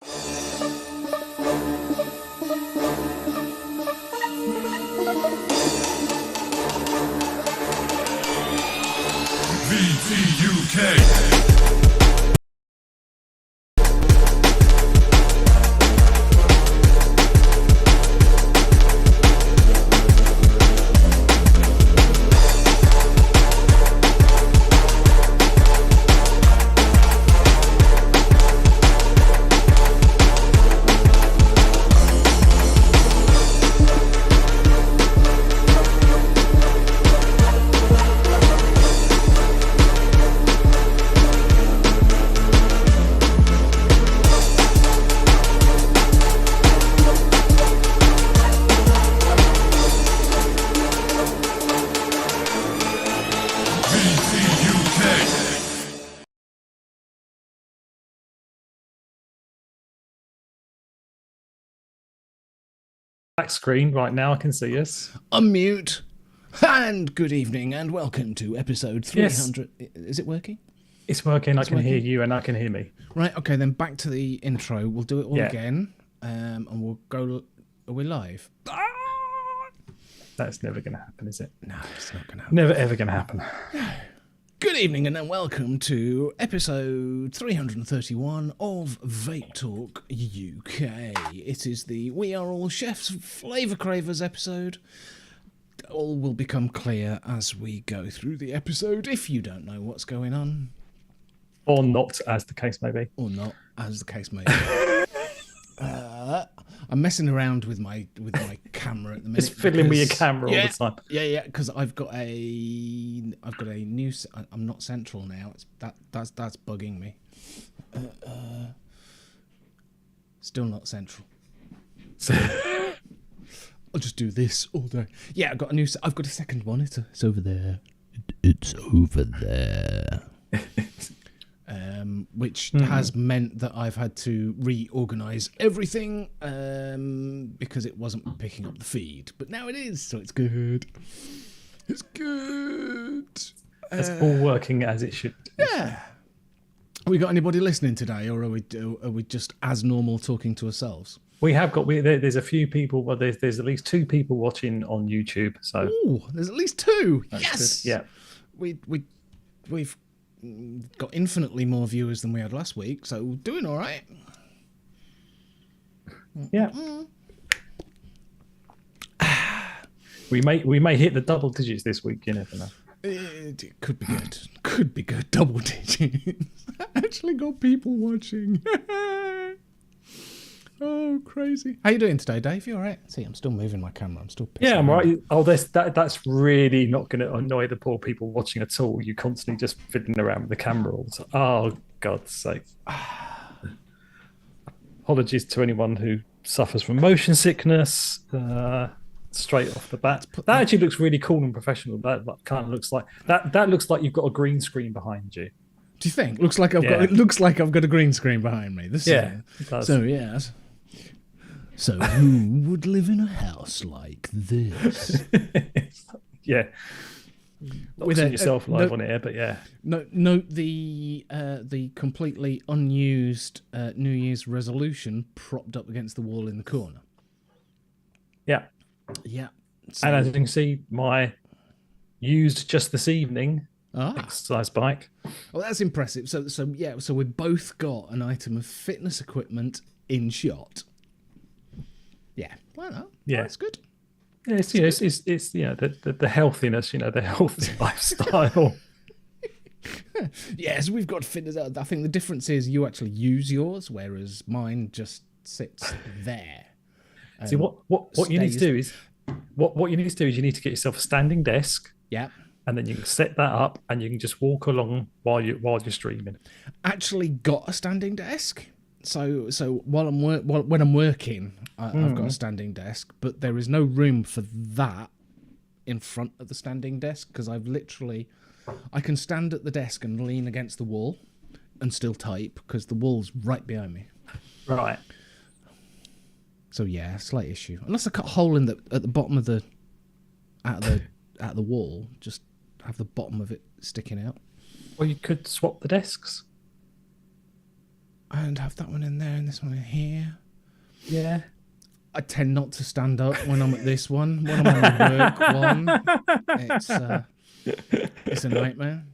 VTUK. Black screen right now. I can see us. Unmute. And good evening and welcome to episode 300. Yes. Is it working? It's working. I can hear you and I can hear me. Right, okay, then back to the intro. We'll do it all again. And we'll go. Are we live? That's never going to happen, is it? No, it's not going to happen. Never ever going to happen. No. Good evening and then welcome to episode 331 of VTUK UK. It is the We Are All Chefs Flavour Cravers episode. All will become clear as we go through the episode if you don't know what's going on. Or not, as the case may be. Or not, as the case may be. I'm messing around with my camera at the minute. Just fiddling with your camera all the time. Yeah, because I've got a new. I'm not central now. That's bugging me. Still not central. I'll just do this all day. Yeah, I've got a second monitor. It's over there. It's over there. Which has meant that I've had to reorganize everything because it wasn't picking up the feed. But now it is, so it's good. It's good. It's all working as it should. Yeah. Have we got anybody listening today, or are we just as normal talking to ourselves? We have got. There's a few people. Well, there's at least 2 people watching on YouTube. So there's at least 2. That's yes. Good. Yeah. We've got infinitely more viewers than we had last week, so we're doing all right. Yeah. We may hit the double digits this week. You never know. It could be good. Could be good. Double digits. Actually got people watching. Oh, crazy. How you doing today, Dave? You all right? See, I'm still moving my camera. I'm still pissing. Yeah, I'm right. Oh, that's really not going to annoy the poor people watching at all. You constantly just fiddling around with the camera all the time. Oh, God's sake. Apologies to anyone who suffers from motion sickness straight off the bat. That actually looks really cool and professional. That kind of looks like that looks like you've got a green screen behind you. Do you think? It looks like I've got a green screen behind me. It does. So, yes. So who would live in a house like this? Yeah. Not with yourself live on air, but yeah. Note the completely unused New Year's resolution propped up against the wall in the corner. Yeah. Yeah. So, and as you can see, my used just this evening exercise bike. Well, that's impressive. So we both got an item of fitness equipment in shot. Yeah, well, no, yeah, that's good. Yeah, it's the healthiness, the healthy lifestyle. Yes, we've got fitness. I think the difference is you actually use yours, whereas mine just sits there. See, what you need to do is what you need to do is you need to get yourself a standing desk. Yeah. And then you can set that up, and you can just walk along while you're streaming. Actually, got a standing desk. So when I'm working, I've got a standing desk, but there is no room for that in front of the standing desk because I can stand at the desk and lean against the wall and still type because the wall's right behind me. Right. So yeah, slight issue. Unless I cut a hole at the bottom of out of the wall, just have the bottom of it sticking out. Well, you could swap the desks. and have that one in there and this one in here. Yeah. I tend not to stand up when I'm at this one. When I'm on the work one, it's a nightmare.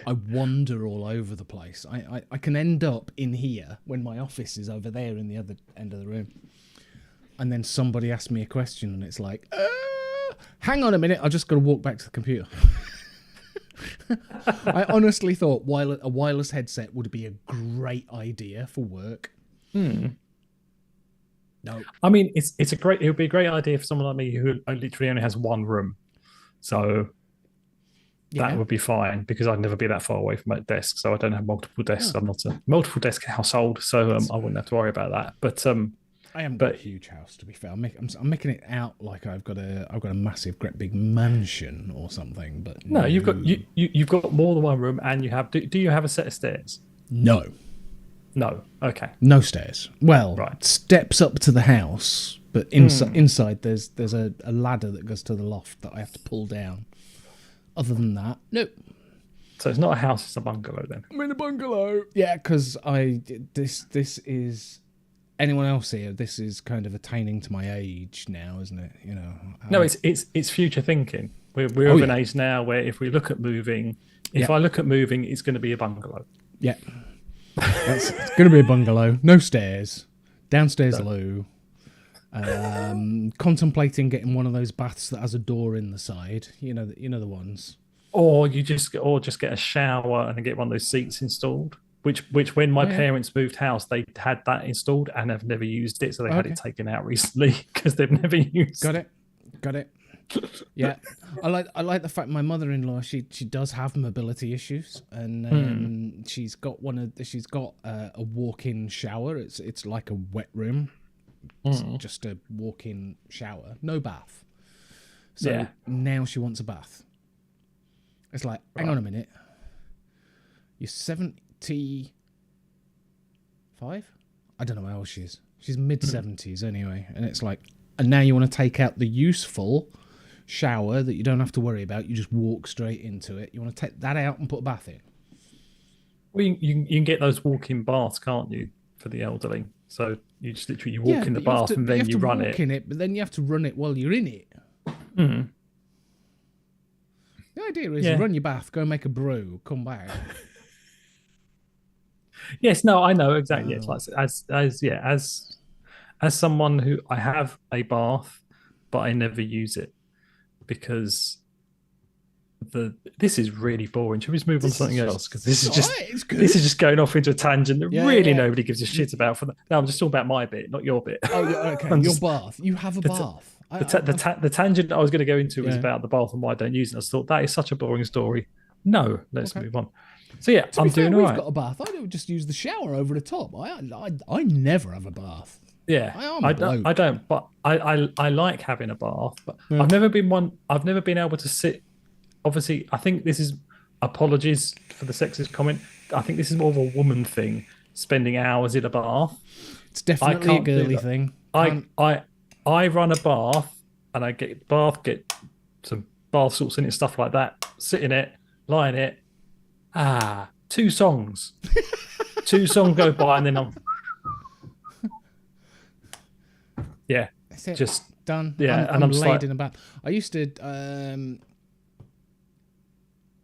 I wander all over the place. I can end up in here when my office is over there in the other end of the room. And then somebody asks me a question and it's like, hang on a minute, I just got to walk back to the computer. I honestly thought a wireless headset would be a great idea for work. No. I mean, it would be a great idea for someone like me who literally only has one room. So that would be fine because I'd never be that far away from my desk. So I don't have multiple desks. I'm not a multiple desk household, so I wouldn't have to worry about that. But I haven't got a huge house, to be fair. I'm making it out like I've got a massive, great big mansion or something. But no, you've got more than one room, and you have. Do you have a set of stairs? No. No. Okay. No stairs. Well, right. Steps up to the house, but inside there's a ladder that goes to the loft that I have to pull down. Other than that, no. So it's not a house; it's a bungalow. Then I'm in a bungalow. Yeah, because this is anyone else here. This is kind of attaining to my age now, isn't it? You know. No, it's future thinking. We're of an age now where if we look at moving, I look at moving, it's going to be a bungalow. Yeah. It's going to be a bungalow, no stairs, downstairs loo. Contemplating getting one of those baths that has a door in the side. You know the ones. Or just get a shower and get one of those seats installed. Which when my parents moved house, they had that installed and have never used it, so they had it taken out recently because they've never used. Got it. Yeah, I like the fact my mother-in-law she does have mobility issues, and she's got a walk-in shower. It's like a wet room, it's just a walk-in shower, no bath. So now she wants a bath. It's like, hang on a minute, you're 75. I don't know how old she is. She's mid-70s anyway, and it's like, and now you want to take out the useful shower that you don't have to worry about. You just walk straight into it. You want to take that out and put a bath in. Well, you can get those walk-in baths, can't you, for the elderly? So you just literally walk in the bath and then you run it. In it, but then you have to run it while you're in it. Mm. The idea is you run your bath, go make a brew, come back. Yes, no, I know exactly. It's like as someone who I have a bath, but I never use it because this is really boring. Should we just move on to something else? Because this is just going off into a tangent that nobody gives a shit about. No, I'm just talking about my bit, not your bit. Oh, yeah, okay. Your bath. You have a bath. The tangent I was going to go into was about the bath and why I don't use it. I thought that is such a boring story. No, let's move on. So yeah, I'm doing all right. We've got a bath. I don't just use the shower over the top. I never have a bath. Yeah, I don't. But I like having a bath. But I've never been able to sit. Obviously, I think this is apologies for the sexist comment. I think this is more of a woman thing. Spending hours in a bath. It's definitely a girly thing. I run a bath and I get some bath salts in it, stuff like that. Sit in it, lie in it. 2 songs. 2 songs go by and then I'm That's it. Just done. Yeah, I'm laid in a bath. I used to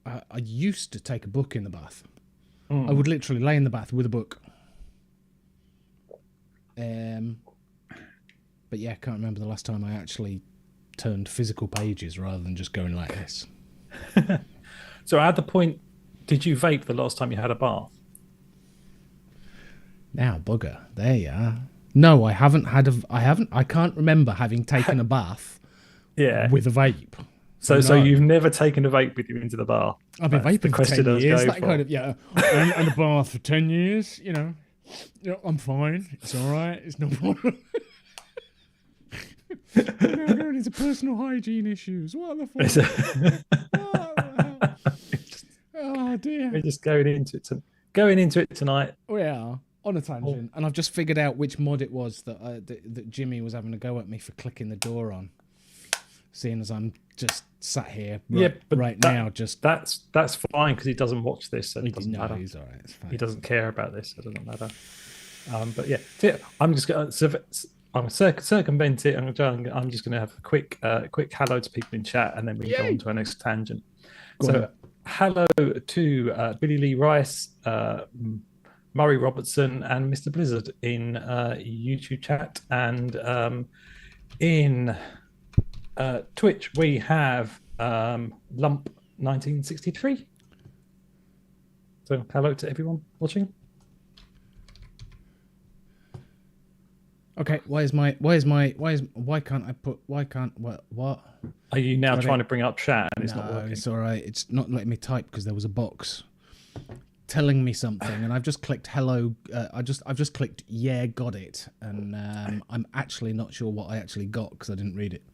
I used to take a book in the bath. I would literally lay in the bath with a book. But yeah, I can't remember the last time I actually turned physical pages rather than just going like this. So at the point, did you vape the last time you had a bath? Now, bugger. There you are. No, I haven't. I can't remember having taken a bath with a vape. So you've never taken a vape with you into the bath? I've been vaping for 10 years. That kind of, and a bath for 10 years, you know, I'm fine. It's all right. It's no problem. I'm going into personal hygiene issues. What the fuck? Oh, dear. We're just going into it tonight. We are on a tangent, and I've just figured out which mod it was that Jimmy was having a go at me for clicking the door on. Seeing as I'm just sat here but now. That's fine because he doesn't watch this, so it doesn't matter. He's all right. It's fine. He doesn't care about this, so it doesn't matter. But yeah, I'm just going to circumvent it. I'm just going to have a quick hello to people in chat, and then we can go on to our next tangent. Hello to Billy Lee Rice, Murray Robertson, and Mr. Blizzard in YouTube chat, and in Twitch we have Lump 1963. So hello to everyone watching. Okay, why can't I put, what? Are you now trying to bring up chat and it's not working? It's all right. It's not letting me type because there was a box telling me something, and I've just clicked hello. I've just clicked yeah, got it, and I'm actually not sure what I actually got because I didn't read it.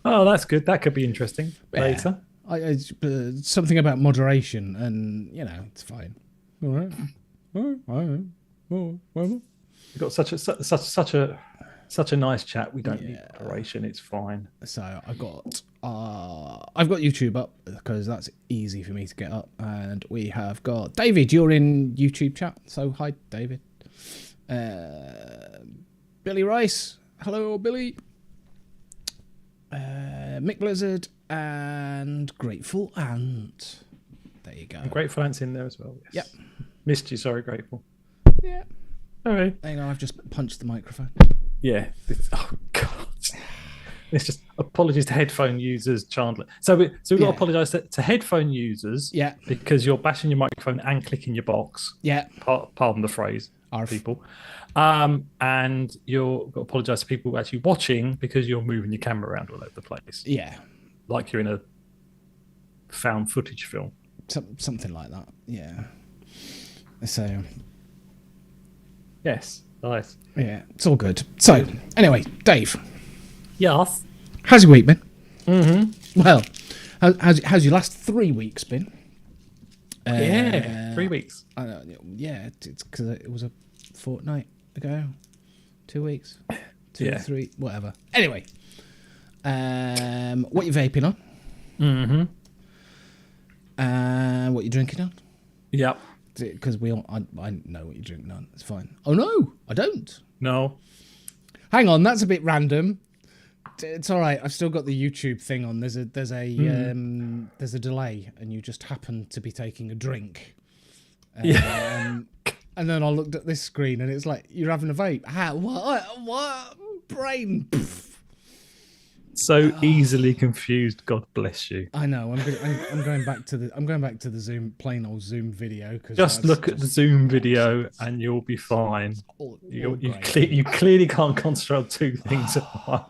Oh, that's good. That could be interesting later. Something about moderation, and it's fine. All right. We've got such a nice chat. We don't need moderation. It's fine. So I've got YouTube up because that's easy for me to get up, and we have got David. You're in YouTube chat, so hi, David. Billy Rice, hello, Billy. Mick Blizzard and Grateful Ant. There you go. And Grateful Ant's in there as well. Yes. Yep. Missed you. Sorry, Grateful. Yeah. All right. Hang on, I've just punched the microphone. Yeah. Oh God. It's just apologies to headphone users, Chandler. So we've got to apologise to headphone users. Yeah. Because you're bashing your microphone and clicking your box. Yeah. Pardon the phrase, people. And you've got to apologise to people actually watching because you're moving your camera around all over the place. Yeah. Like you're in a found footage film. Something like that. Yeah. So. Yes. Nice. Yeah. It's all good. So, anyway, Dave. Yes. How's your week been? Mm-hmm. Well, how's your last 3 weeks been? 3 weeks. Yeah, it's because it was a fortnight ago. 2 weeks. 3, whatever. Anyway, what you vaping on? Mm-hmm. What you drinking on? Yep. Because I know what you're drinking on. It's fine. Oh no, I don't. No. Hang on, that's a bit random. It's all right. I've still got the YouTube thing on. There's a delay, and you just happen to be taking a drink. And then I looked at this screen, and it's like you're having a vape. How? What? Brain. So easily confused. God bless you. I know. I'm going back to the Zoom, plain old Zoom video. Just look at the Zoom video, and you'll be fine. You clearly can't concentrate on two things at once.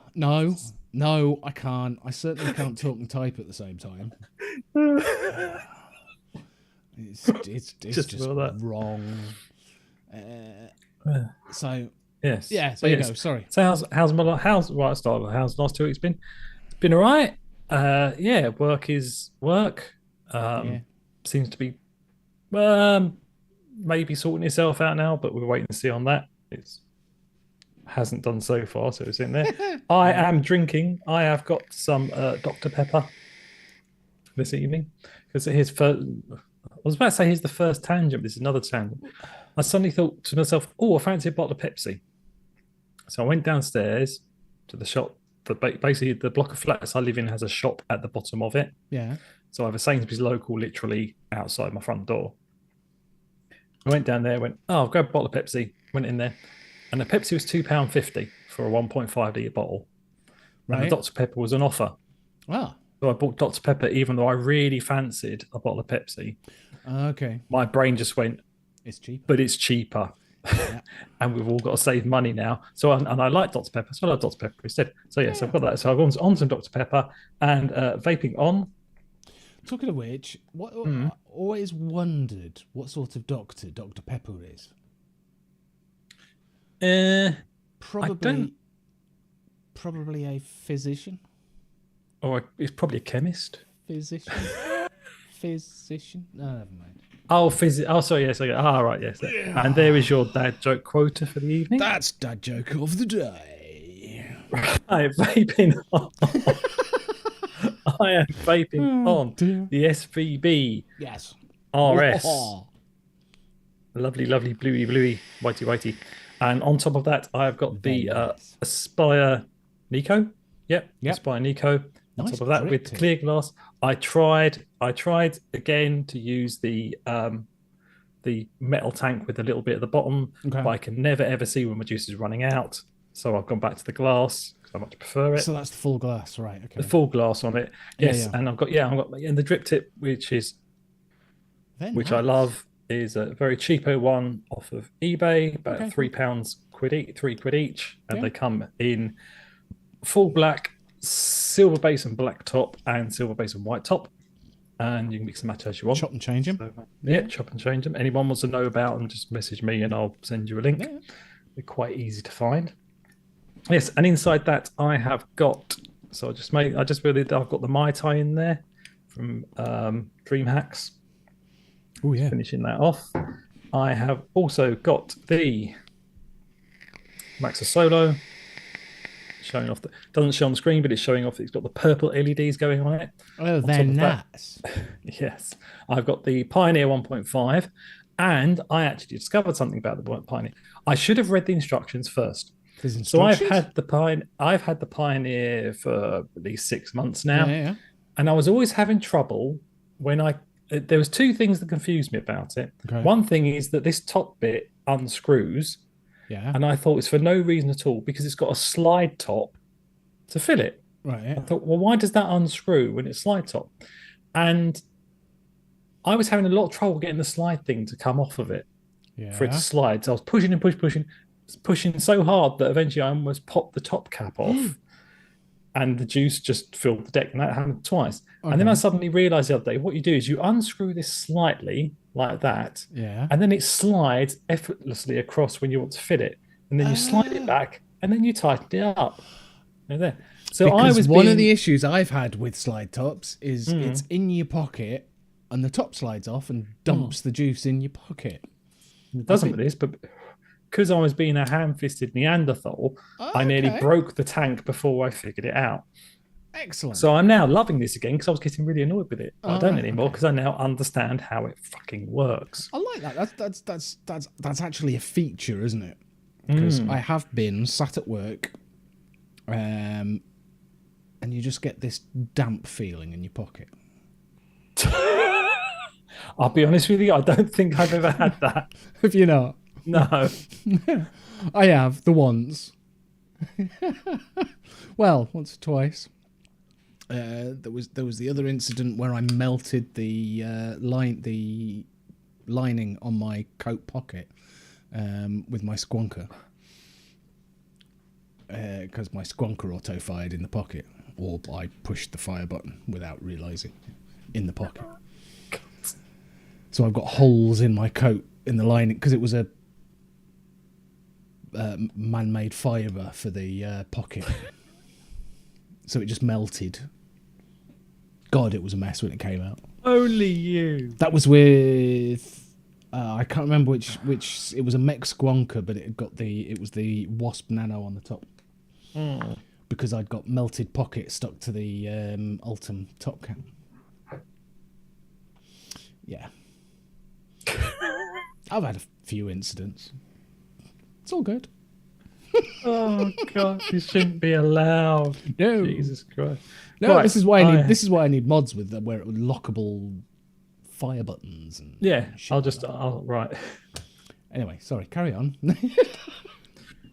No, I can't. I certainly can't talk and type at the same time. It's just wrong. So. Yes. Yeah. There you go. Sorry. So how's last 2 weeks been? It's been all right. Work is work. Seems to be maybe sorting itself out now, but we're waiting to see on that. It hasn't done so far, so it's in there. I am drinking. I have got some Dr. Pepper this evening because I was about to say here's the first tangent. This is another tangent. I suddenly thought to myself, I fancy a bottle of Pepsi. So I went downstairs to the shop. Basically, the block of flats I live in has a shop at the bottom of it. Yeah. So I have a Sainsbury's local literally outside my front door. I went down there, I'll grab a bottle of Pepsi. Went in there. And the Pepsi was £2.50 for a 1.5 litre bottle. Right. And the Dr. Pepper was an offer. Wow. So I bought Dr. Pepper even though I really fancied a bottle of Pepsi. Okay. My brain just went, it's cheap. But it's cheaper. Yeah. And we've all got to save money now. So and I like Dr. Pepper, so I like Dr. Pepper instead. So so I've got that. So I've gone on some Dr. Pepper and vaping on. Talking of which, I always wondered what sort of Dr. Pepper is. Probably a physician. Or it's probably a chemist. Physician. No, never mind. Sorry, yes. Right, yes. And there is your dad joke quota for the evening. That's dad joke of the day. I am vaping on. I am vaping on dear. the SVB Yes. RS. Lovely, lovely, bluey, whitey, whitey. And on top of that, I've got Very the nice. Aspire Nico. Yep, Yep. Aspire Nico. On Nice top of that, with the clear glass, I tried again to use the metal tank with a little bit at the bottom, Okay. but I can never ever see when my juice is running out. So I've gone back to the glass because I much prefer it. So that's the full glass, right? Okay. The full glass on it, yes. Yeah. And I've got and the drip tip, which I love, is a very cheapo one off of eBay, about £3 £3 each, and they come in full black, silver base and black top, and silver base and white top. And you can mix and match as you want. Chop and change them. So, chop and change them. Anyone wants to know about them, just message me and I'll send you a link. Yeah. They're quite easy to find. Yes, and inside that I have got. So I've got the Mai Tai in there from Dream Hacks. Oh yeah. Finishing that off. I have also got the Maxa Solo. Showing off doesn't show on the screen, but it's showing off. It's got the purple LEDs going on it. Oh, they're nice. Yes, I've got the Pioneer 1.5, and I actually discovered something about the Pioneer. I should have read the instructions first. So I've had the Pioneer for at least 6 months now, and I was always having trouble when there was two things that confused me about it. Okay. One thing is that this top bit unscrews. Yeah. And I thought it's for no reason at all because it's got a slide top to fill it. Right. Yeah. I thought, well, why does that unscrew when it's slide top? And I was having a lot of trouble getting the slide thing to come off of it for it to slide. So I was pushing and pushing so hard that eventually I almost popped the top cap off and the juice just filled the deck. And that happened twice. Okay. And then I suddenly realized the other day, what you do is you unscrew this slightly like that. Yeah. And then it slides effortlessly across when you want to fit it. And then you slide it back and then you tighten it up. And there. So because one of the issues I've had with slide tops is it's in your pocket and the top slides off and dumps the juice in your pocket. It doesn't with this, but because I was being a ham-fisted Neanderthal, I nearly broke the tank before I figured it out. Excellent. So I'm now loving this again because I was getting really annoyed with it. I don't anymore because I now understand how it fucking works. I like that. That's actually a feature, isn't it? Because I have been sat at work, and you just get this damp feeling in your pocket. I'll be honest with you, I don't think I've ever had that. Have you not? No. I have, the once. Well, once or twice. There was the other incident where I melted the lining on my coat pocket with my squonker. Because my squonker auto-fired in the pocket. Or I pushed the fire button without realising in the pocket. So I've got holes in my coat in the lining because it was a man-made fibre for the pocket. So it just melted. God, it was a mess when it came out. Only you. That was with I can't remember which it was a mech squonker, but it was the Wasp Nano on the top. Because I'd got melted pocket stuck to the Ultim top cap. Yeah. I've had a few incidents. It's all good. Oh God, you shouldn't be allowed. No, Jesus Christ. No, right, this is why I need mods with where it lockable fire buttons and right. Anyway, sorry. Carry on.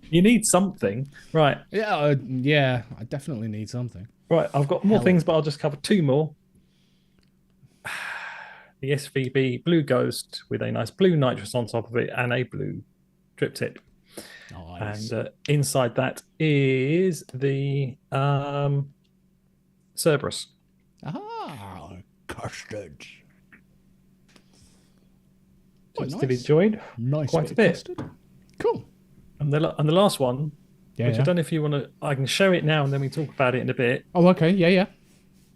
You need something, right? Yeah, I definitely need something. Right, I've got more things, but I'll just cover two more. The SVB Blue Ghost with a nice blue nitrous on top of it and a blue drip tip. Nice. And inside that is the Cerberus. Custard. Still enjoyed quite a bit. Custard. Cool. And the last one, which I don't know if you want to. I can show it now and then we talk about it in a bit. Oh, okay. Yeah.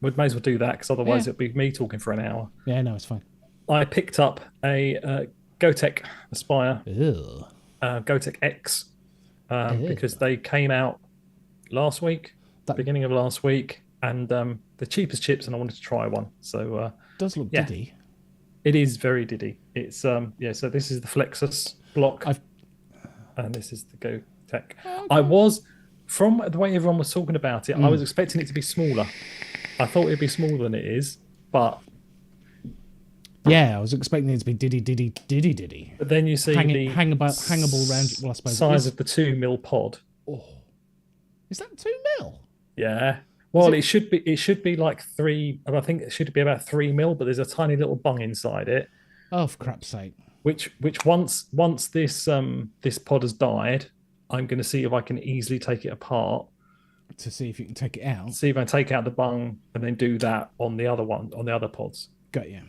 We may as well do that because otherwise it'll be me talking for an hour. Yeah, no, it's fine. I picked up a Gotek Aspire, Gotek X, because they came out last week, beginning of last week, and the cheapest chips, and I wanted to try one. So does look diddy. It is very diddy. It's So this is the Flexus block, and this is the Go Tech. Okay. I was, from the way everyone was talking about it, I was expecting it to be smaller. I thought it'd be smaller than it is, but yeah, I was expecting it to be diddy. But then you see hangable round. Well, I suppose size of the 2 mil pod. Oh, is that 2 mil? Yeah. Well, it should be like 3. I think it should be about 3 mil, but there's a tiny little bung inside it. Oh, for crap's sake! Which once this pod has died, I'm going to see if I can easily take it apart to see if you can take it out. See if I can take out the bung and then do that on the other pods. Got you.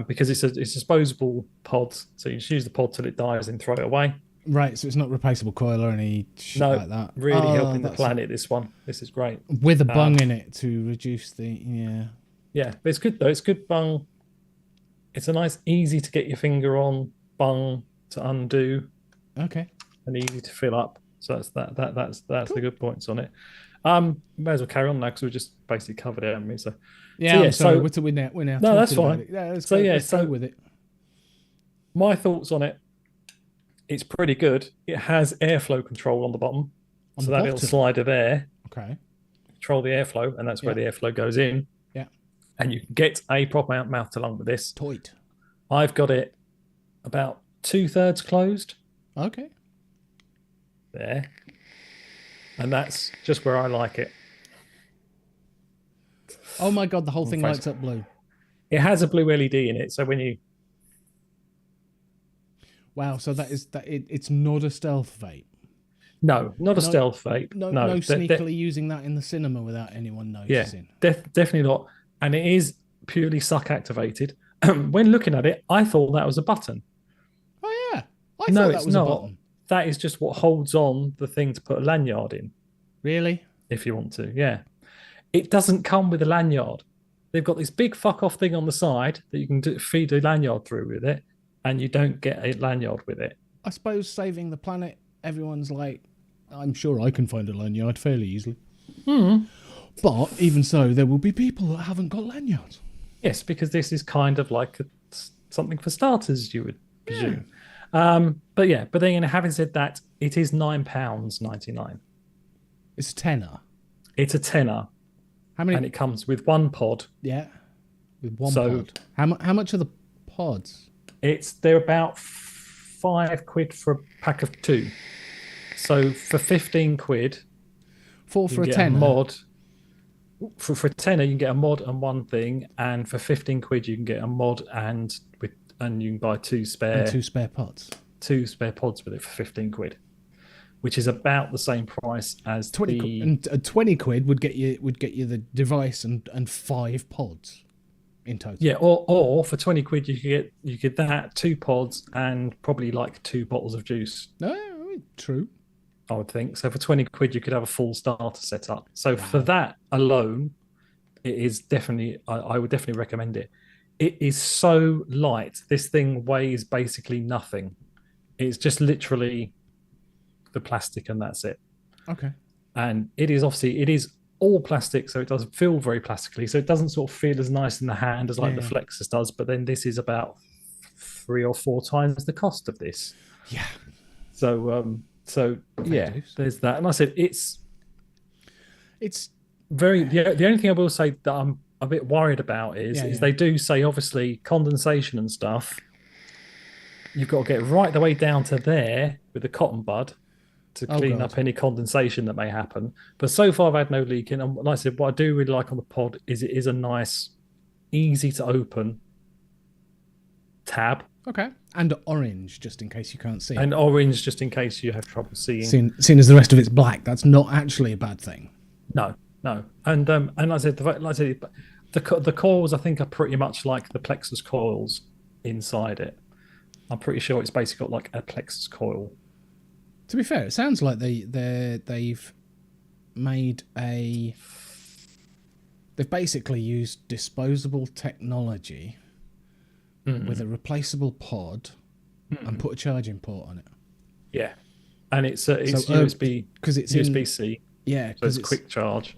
Because it's disposable pods, so you just use the pod till it dies and throw it away. Right, so it's not replaceable coil or any shit like that. Really helping the planet. This is great with a bung in it to reduce the yeah. But it's good though. It's good bung. It's a nice, easy to get your finger on bung to undo. Okay. And easy to fill up. So that's cool. The good points on it. May as well carry on now because we just basically covered it, haven't we? So I'm sorry. We're now. No, that's fine. Yeah, let's go with it. My thoughts on it. It's pretty good. It has airflow control on the bottom, that little slider there. Okay. Control the airflow, and that's where the airflow goes in. Yeah. And you can get a proper mouth to lung with this. Toit. I've got it about 2/3 closed. Okay. There. And that's just where I like it. Oh my god, the whole thing lights up blue. It has a blue LED in it, so when you... Wow, so it's not a stealth vape. No, not a stealth vape. No, sneakily using that in the cinema without anyone noticing. Yeah, definitely not. And it is purely suck activated. When looking at it, I thought that was a button. Oh yeah, I thought that was a button. That is just what holds on the thing to put a lanyard in. Really? If you want to, yeah. It doesn't come with a lanyard. They've got this big fuck off thing on the side that you can feed a lanyard through with it, and you don't get a lanyard with it. I suppose saving the planet, everyone's like, I'm sure I can find a lanyard fairly easily. But even so, there will be people that haven't got lanyards. Yes, because this is kind of like something for starters, you would presume. But then having said that, it is £9.99. It's a tenner. It's a tenner. How many? And it comes with one pod. Yeah, with one pod. How much are the pods? They're about £5 for a pack of 2. So for 15 quid, for a tenner. Mod. For a tenner, you can get a mod and one thing, and for 15 quid, you can get a mod and you can buy 2 spare pods. 2 spare pods with it for 15 quid, which is about the same price as 20 and 20 quid would get you the device and 5 pods in total. Yeah, or for 20 quid you get that 2 pods and probably like 2 bottles of juice. No, true. I would think so. For 20 quid, you could have a full starter set up. So for that alone, it is definitely. I would definitely recommend it. It is so light. This thing weighs basically nothing. It's just literally the plastic, and that's it. Okay. And it is all plastic, so it doesn't feel very plastically. So it doesn't sort of feel as nice in the hand as like the Flexus does. But then this is about 3 or 4 times the cost of this. Yeah. So there's that. And I said it's very. The only thing I will say that I'm a bit worried about is they do say obviously condensation and stuff. You've got to get right the way down to there with the cotton bud to clean up any condensation that may happen. But so far I've had no leaking. And like I said, what I do really like on the pod is it is a nice, easy to open tab. Okay. And orange, just in case you can't see. And orange, just in case you have trouble seeing. Seeing as the rest of it's black, that's not actually a bad thing. No. And like I said, the coils I think are pretty much like the Plexus coils inside it. I'm pretty sure it's basically got like a Plexus coil. To be fair, it sounds like they've made a. They've basically used disposable technology. With a replaceable pod and put a charging port on it. Yeah, and it's USB because it's USB-C. Yeah, So because it's quick charge.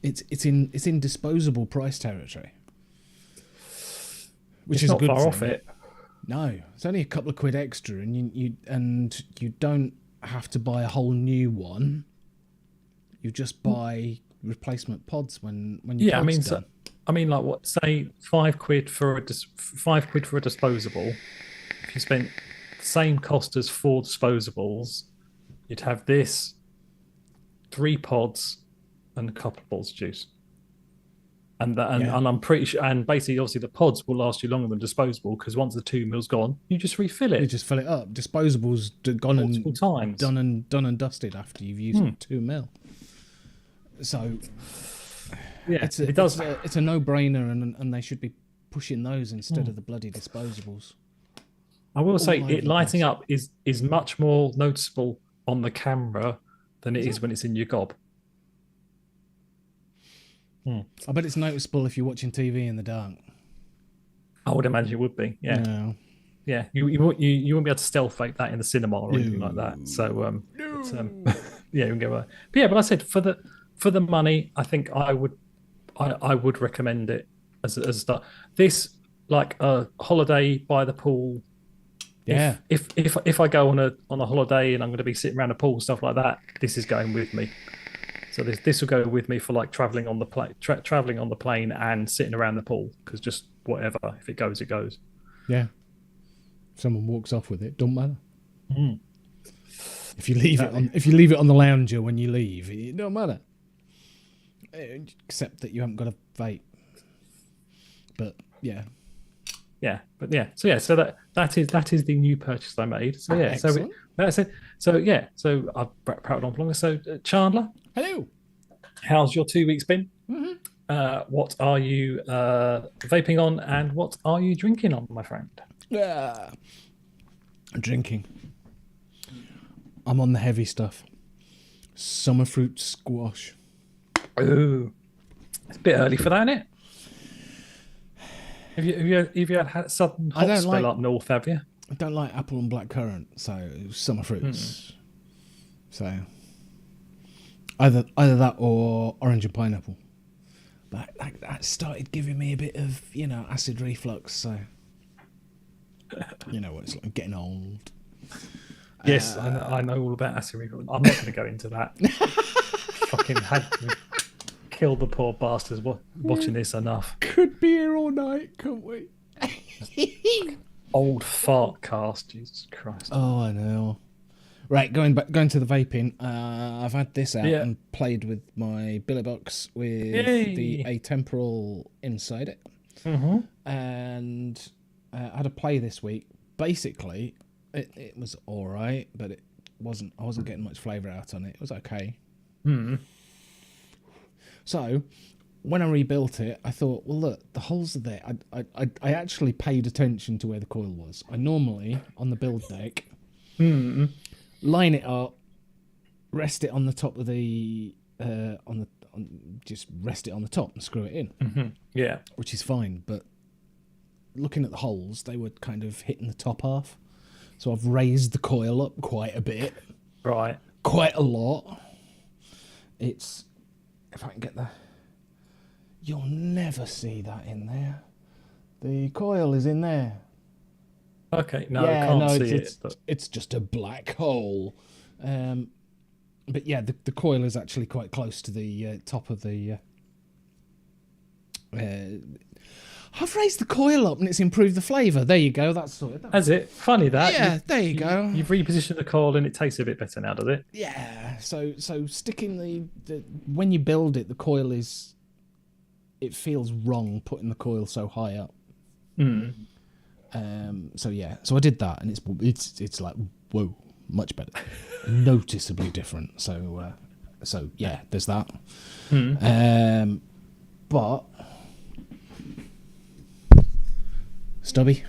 It's in disposable price territory, which It's is a not good far thing. off it. No, it's only a couple of quid extra, and you don't have to buy a whole new one. You just buy replacement pods when your pod's done. I mean, like what? Say £5 for £5 for a disposable. If you spent the same cost as 4 disposables, you'd have this, 3 pods, and a couple of bottles of juice. And I'm pretty sure, and basically, obviously, the pods will last you longer than disposable because once the 2 mil's gone, you just refill it. You just fill it up. Disposables gone multiple and times. done and dusted after you've used 2 mil. So yeah, it's a no-brainer, and they should be pushing those instead of the bloody disposables. I will say, it lighting up is much more noticeable on the camera than it is when it's in your gob. I bet it's noticeable if you're watching TV in the dark. I would imagine it would be. Yeah. No. Yeah. You wouldn't be able to stealth fake that in the cinema or anything like that. So yeah, you can get away. But yeah, but I said for the money, I think I would recommend it as a start. This, like a holiday by the pool. Yeah. If I go on a holiday and I'm going to be sitting around a pool and stuff like that, this is going with me. So this will go with me for like traveling on the plane and sitting around the pool, because just whatever, if it goes, it goes. Yeah. If someone walks off with it, don't matter. If you leave it on the lounger when you leave, it don't matter. Except that you haven't got a vape. But yeah. Yeah, but yeah, so that is the new purchase I made. So yeah, excellent. That's it. So yeah, so I've prattled on for longer. So Chandler, hello. How's your 2 weeks been? What are you vaping on, and what are you drinking on, my friend? Drinking. I'm on the heavy stuff. Summer fruit squash. Ooh, it's a bit early for that, isn't it? Have you had southern hot spell up north? Have you? I don't like apple and blackcurrant, so summer fruits. So either that or orange and pineapple. But that started giving me a bit of acid reflux. So you know what it's like, getting old. Yes, I know all about acid reflux. I'm not going to go into that. Fucking had to kill the poor bastards watching this enough. Could be here all night, couldn't we? Old fart cast, Jesus Christ. Oh, I know. Right, going to the vaping. I've had this out and played with my billy box with the atemporal inside it, and I had a play this week. Basically, it was all right, but I wasn't getting much flavour out on it. It was okay. So when I rebuilt it, I thought, well, look, the holes are there. I actually paid attention to where the coil was. I normally, on the build deck, line it up, rest it on the top of the just rest it on the top and screw it in. Yeah, which is fine. But looking at the holes, they were kind of hitting the top half. So I've raised the coil up quite a bit. Right. Quite a lot. It's, if I can get there, you'll never see that in there. The coil is in there. Okay, no, I can't see it. But it's just a black hole. But yeah, the coil is actually quite close to the top of the... I've raised the coil up and it's improved the flavour. There you go, that's sorted. Has it? Funny that. Yeah, there you go. You've repositioned the coil and it tastes a bit better now, does it? Yeah, so sticking the when you build it, the coil is... It feels wrong putting the coil so high up. So yeah, so I did that, and it's like, whoa, much better, noticeably different. So yeah, there's that. But stubby.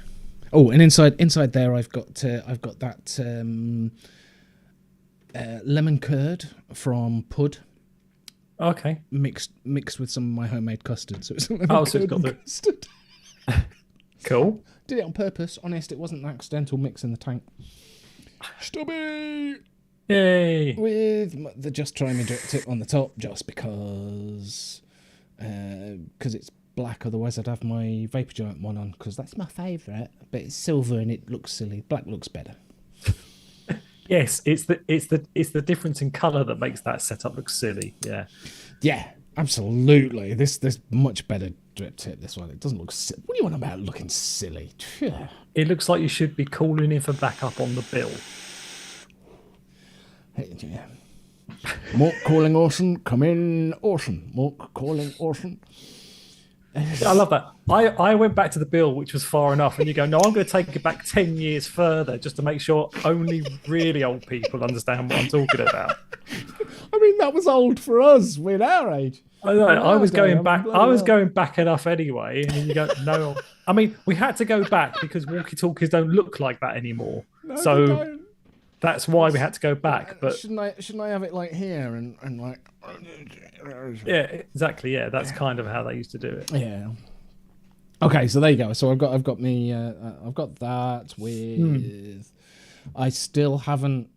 Oh, and inside there, I've got that lemon curd from Pud. Okay. Mixed with some of my homemade custard. So it's lemon curd got the custard. Cool. Did it on purpose. Honest, it wasn't an accidental mix in the tank. Stubby! Yay! with the Just Try Me drip tip on the top, just because it's black. Otherwise, I'd have my Vapor Giant one on because that's my favourite. But it's silver and it looks silly. Black looks better. Yes, it's the difference in colour that makes that setup look silly. Yeah. Yeah, absolutely. This much better drip tip. This one, it doesn't look. What do you want about looking silly? It looks like you should be calling in for backup on the bill. Yeah. Mork calling Orson. Come in, Orson. Mork calling Orson. I love that. I went back to the bill, which was far enough, and you go, no, I'm going to take it back 10 years further just to make sure only really old people understand what I'm talking about. I mean, that was old for us. We're in our age. I was going back. I was going back enough anyway, and then you go, no. I mean, we had to go back because walkie-talkies don't look like that anymore. No, so that's why we had to go back. But shouldn't I have it like here and like? Yeah, exactly. Yeah, that's kind of how they used to do it. Yeah. Okay, so there you go. So I've got that with. I still haven't.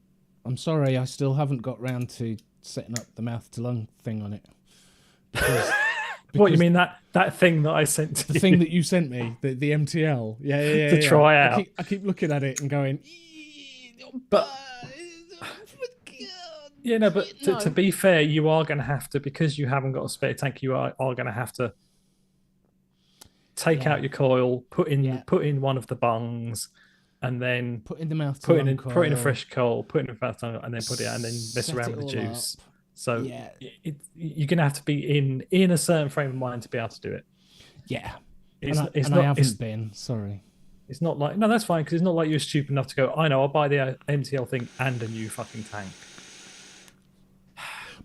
I'm sorry, I still haven't got round to setting up the mouth to lung thing on it. Because what you mean that thing that I sent to the thing that you sent me, the MTL? Yeah. To try out. I keep looking at it and going, but. Yeah, no, but to be fair, you are going to have to, because you haven't got a spare tank, you are going to have to take out your coil, put in one of the bungs, and then put in the mouth, put in a fresh coal, put in a mouth, and then put it, and then mess around with the juice. Up. So you're going to have to be in a certain frame of mind to be able to do it. Yeah, I haven't been. Sorry. It's not like, no, that's fine, because it's not like you're stupid enough to go, I know, I'll buy the MTL thing and a new fucking tank.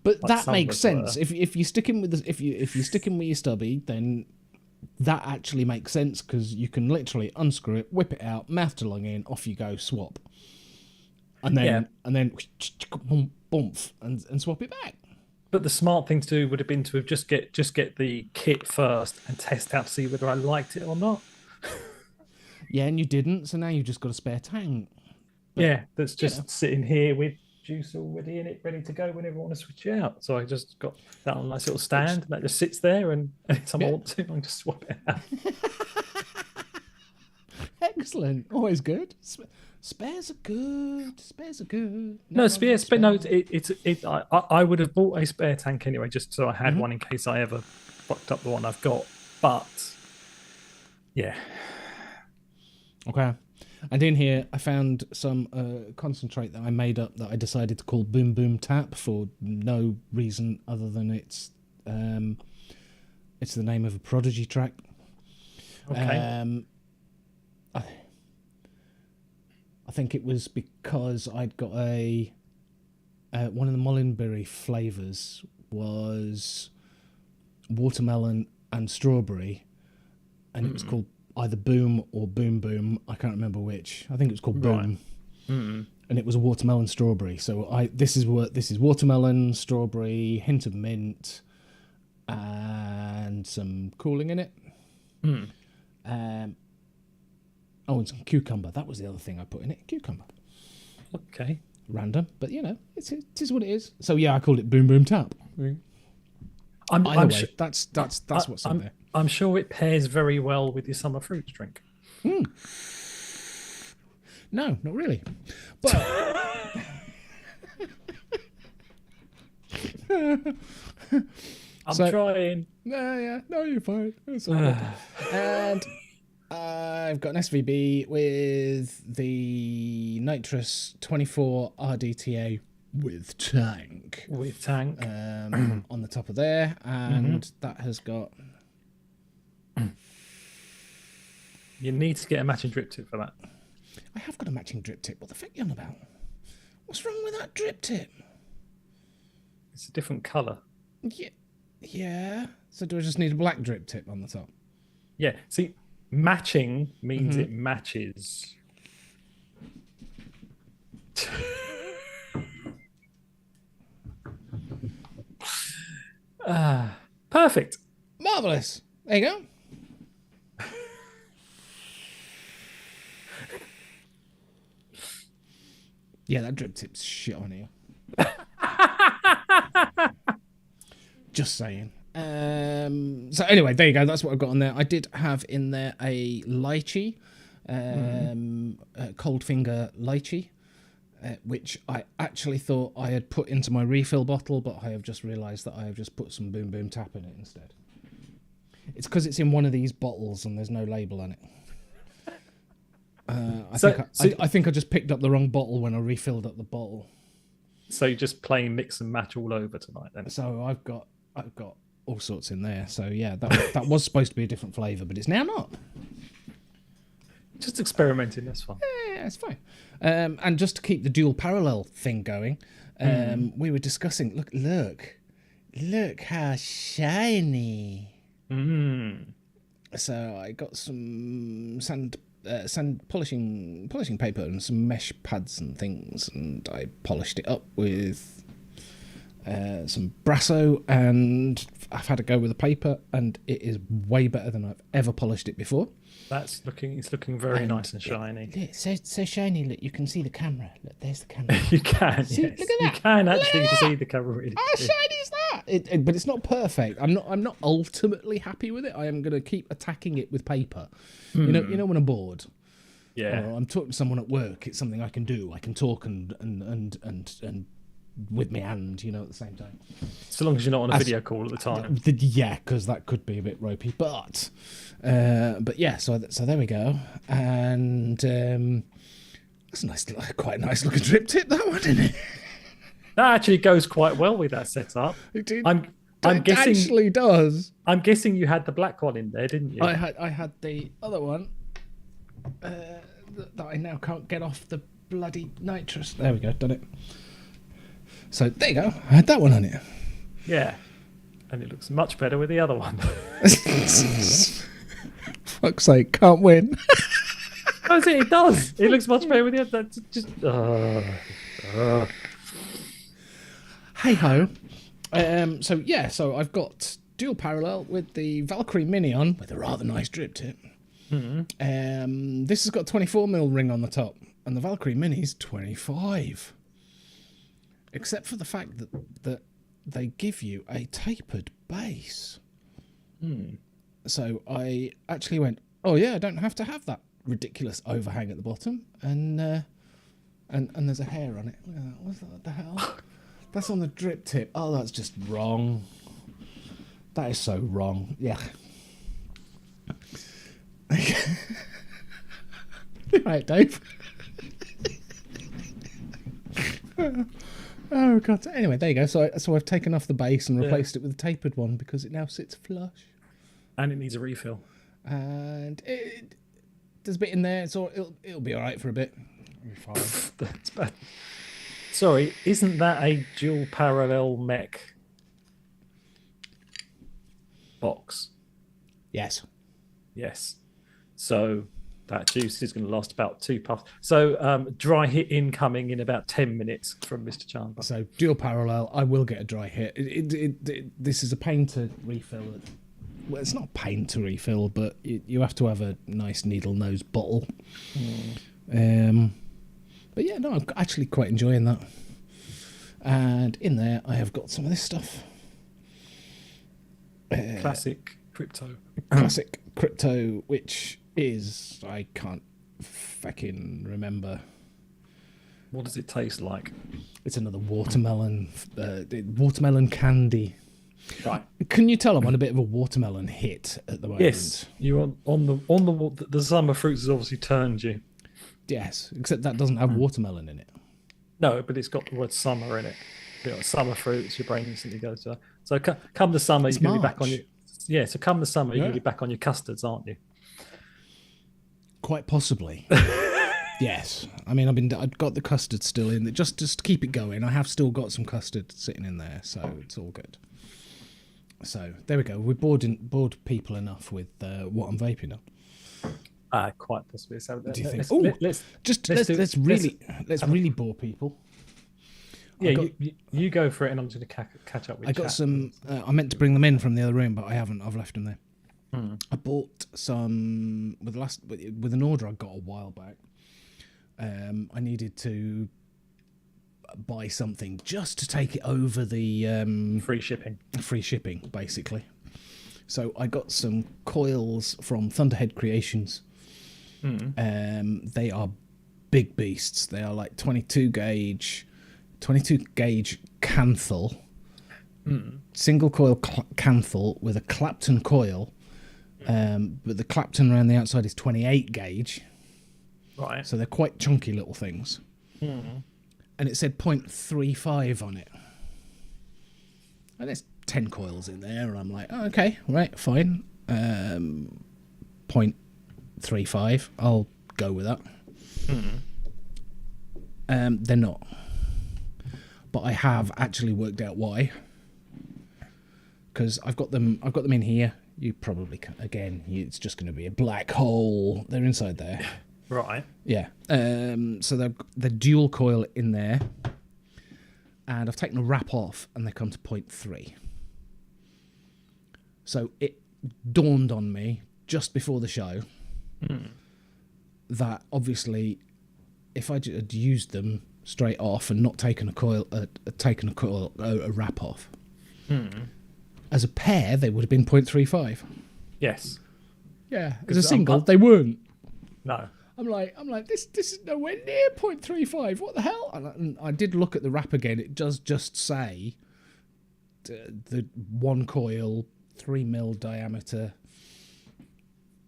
But like that makes sense. If you're sticking with if you're sticking with your stubby, then that actually makes sense because you can literally unscrew it, whip it out, mouth to lung in, off you go, swap, and then boomf and swap it back. But the smart thing to do would have been to have just get the kit first and test out to see whether I liked it or not. Yeah, and you didn't, so now you've just got a spare tank. But, that's just sitting here with juice already in it, ready to go whenever I want to switch it out. So I just got that on a nice little stand, and that just sits there, and anytime I want to, I can just swap it out. Excellent, always good. Spares are good. Spares are good. No, spares. But no, I would have bought a spare tank anyway, just so I had one in case I ever fucked up the one I've got. But yeah. Okay. And in here, I found some concentrate that I made up that I decided to call Boom Boom Tap for no reason other than it's the name of a Prodigy track. Okay. I think it was because I'd got one of the Mollenberry flavours was watermelon and strawberry, and it was called either Boom or Boom Boom. I can't remember which. I think it was called Boom, and it was a watermelon strawberry. So this is watermelon, strawberry, hint of mint, and some cooling in it. And some cucumber. That was the other thing I put in it. Cucumber. Okay. Random, but it is what it is. So yeah, I called it Boom Boom Tap. That's what's in there. I'm sure it pairs very well with your summer fruits drink. No, not really. But I'm trying. Yeah. No, you're fine. It's all good. And I've got an SVB with the Nitrous 24 RDTA with tank. On the top of there, and that has got. You need to get a matching drip tip for that. I have got a matching drip tip. What the fuck are you on about? What's wrong with that drip tip? It's a different colour. Yeah. So do I just need a black drip tip on the top? Yeah. See, matching means it matches. Perfect. Marvellous. There you go. Yeah, that drip tip's shit on here. Just saying. So anyway, there you go. That's what I've got on there. I did have in there a lychee, cold finger lychee, which I actually thought I had put into my refill bottle, but I have just realised that I have just put some Boom Boom Tap in it instead. It's because it's in one of these bottles and there's no label on it. I think I just picked up the wrong bottle when I refilled up the bottle. So you're just playing mix and match all over tonight then? So I've got all sorts in there. So yeah, that was supposed to be a different flavour, but it's now not. Just experimenting, that's fine. Yeah, it's fine. And just to keep the dual parallel thing going, we were discussing. Look how shiny. So I got some sand polishing paper and some mesh pads and things, and I polished it up with some Brasso, and I've had a go with the paper, and it is way better than I've ever polished it before. It's looking very nice and shiny. Look, so shiny. Look, you can see the camera. Look, there's the camera. You can. See, yes. Look at that. You can actually see the camera. Really. How shiny is that? But it's not perfect. I'm not ultimately happy with it. I am going to keep attacking it with paper. You know when I'm bored. Yeah. Or I'm talking to someone at work. It's something I can do. I can talk and with my hand, at the same time. So long as you're not on a video call at the time. Yeah, because that could be a bit ropey. But yeah, so there we go. And that's quite a nice looking drip tip, that one, isn't it? That actually goes quite well with that setup. It did. I'm guessing actually does. I'm guessing you had the black one in there, didn't you? I had the other one that I now can't get off the bloody nitrous. There we go, done it. So there you go. I had that one on it. Yeah, and it looks much better with the other one. Fuck's sake, can't win. It does. It looks much better with the other. Just. Hey ho. So I've got dual parallel with the Valkyrie Mini on with a rather nice drip tip. This has got a 24mm ring on the top, and the Valkyrie Mini's 25. Except for the fact that they give you a tapered base. So I actually went, oh yeah, I don't have to have that ridiculous overhang at the bottom, and there's a hair on it. Look at that. What the hell? That's on the drip tip. Oh, that's just wrong. That is so wrong. Yeah. Right, Dave. Oh god. Anyway, there you go. So I've taken off the base and replaced it with a tapered one because it now sits flush. And it needs a refill. And there's a bit in there, so it'll be all right for a bit. It'll be fine. That's bad. Sorry, isn't that a dual parallel mech box? Yes. So that juice is going to last about 2 puffs. So dry hit incoming in about 10 minutes from Mr. Chandler. So dual parallel, I will get a dry hit. This is a pain to refill. Well, it's not a pain to refill, but you have to have a nice needle nose bottle. But yeah, no, I'm actually quite enjoying that. And in there, I have got some of this stuff. Classic crypto. Classic crypto, which is, I can't fucking remember. What does it taste like? It's another watermelon candy. Right. Can you tell I'm on a bit of a watermelon hit at the moment? Yes, you're on the summer fruits has obviously turned you. Yes, except that doesn't have watermelon in it. No, but it's got the word summer in it. Summer fruits, your brain instantly goes to that. So come the summer, you're going to be back on your... Yeah, so come the summer, you're going to be back on your custards, aren't you? Quite possibly. Yes. I mean, I've got the custard still in. Just to keep it going, I have still got some custard sitting in there, so it's all good. So there we go. We've bored people enough with what I'm vaping on. Quite possibly. So do you think? Let's really bore people. Yeah, you go for it, and I'm just going to catch up with you. I got some. I meant to bring them in from the other room, but I haven't. I've left them there. I bought some with an order I got a while back. I needed to buy something just to take it over the free shipping, basically. So I got some coils from Thunderhead Creations. They are big beasts. They are like 22 gauge Canthal, single coil Canthal with a Clapton coil, but the Clapton around the outside is 28 gauge. Right. So they're quite chunky little things. And it said 0.35 on it. And there's 10 coils in there, and I'm like, oh, okay, right, fine. 0.35, I'll go with that. They're not. But I have actually worked out why. Because I've got them in here. You probably can, again, it's just going to be a black hole. They're inside there. Right. Yeah. So they're dual coil in there. And I've taken the wrap off, and they come to 0.3. So it dawned on me just before the show that obviously if I had used them straight off and not taken a wrap off, as a pair they would have been 0.35. Yes. Yeah. As a single, they weren't. No. I'm like, this is nowhere near 0.35. What the hell? And I did look at the wrap again. It does just say the one coil, 3mm diameter,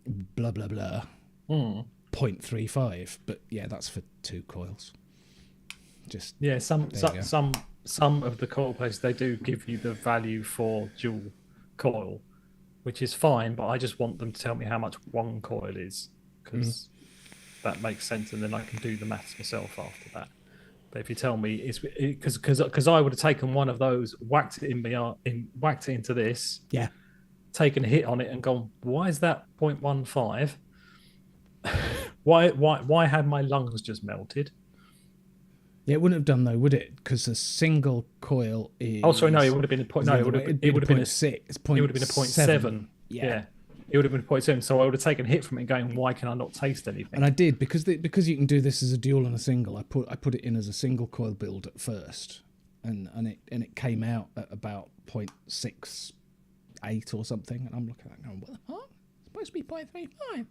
blah blah blah, 0.35. But yeah, that's for 2 coils. Just some of the coil places, they do give you the value for dual coil, which is fine. But I just want them to tell me how much one coil is, because that makes sense, and then I can do the maths myself after that. But if you tell me it's because I would have taken one of those, whacked it into this, taken a hit on it, and gone, why is that 0.15? why had my lungs just melted? Yeah, it wouldn't have done though, would it? Because a single coil is. Oh, sorry, no, it would have been a point. No, it would have been a 0.6. It would have been a 0.7. Yeah. It would have been 0.7, so I would have taken a hit from it going, why can I not taste anything? And I did, because you can do this as a dual and a single. I put it in as a single coil build at first, and it came out at about 0.68 or something, and I'm looking at it going, what the fuck? It's supposed to be 0.35.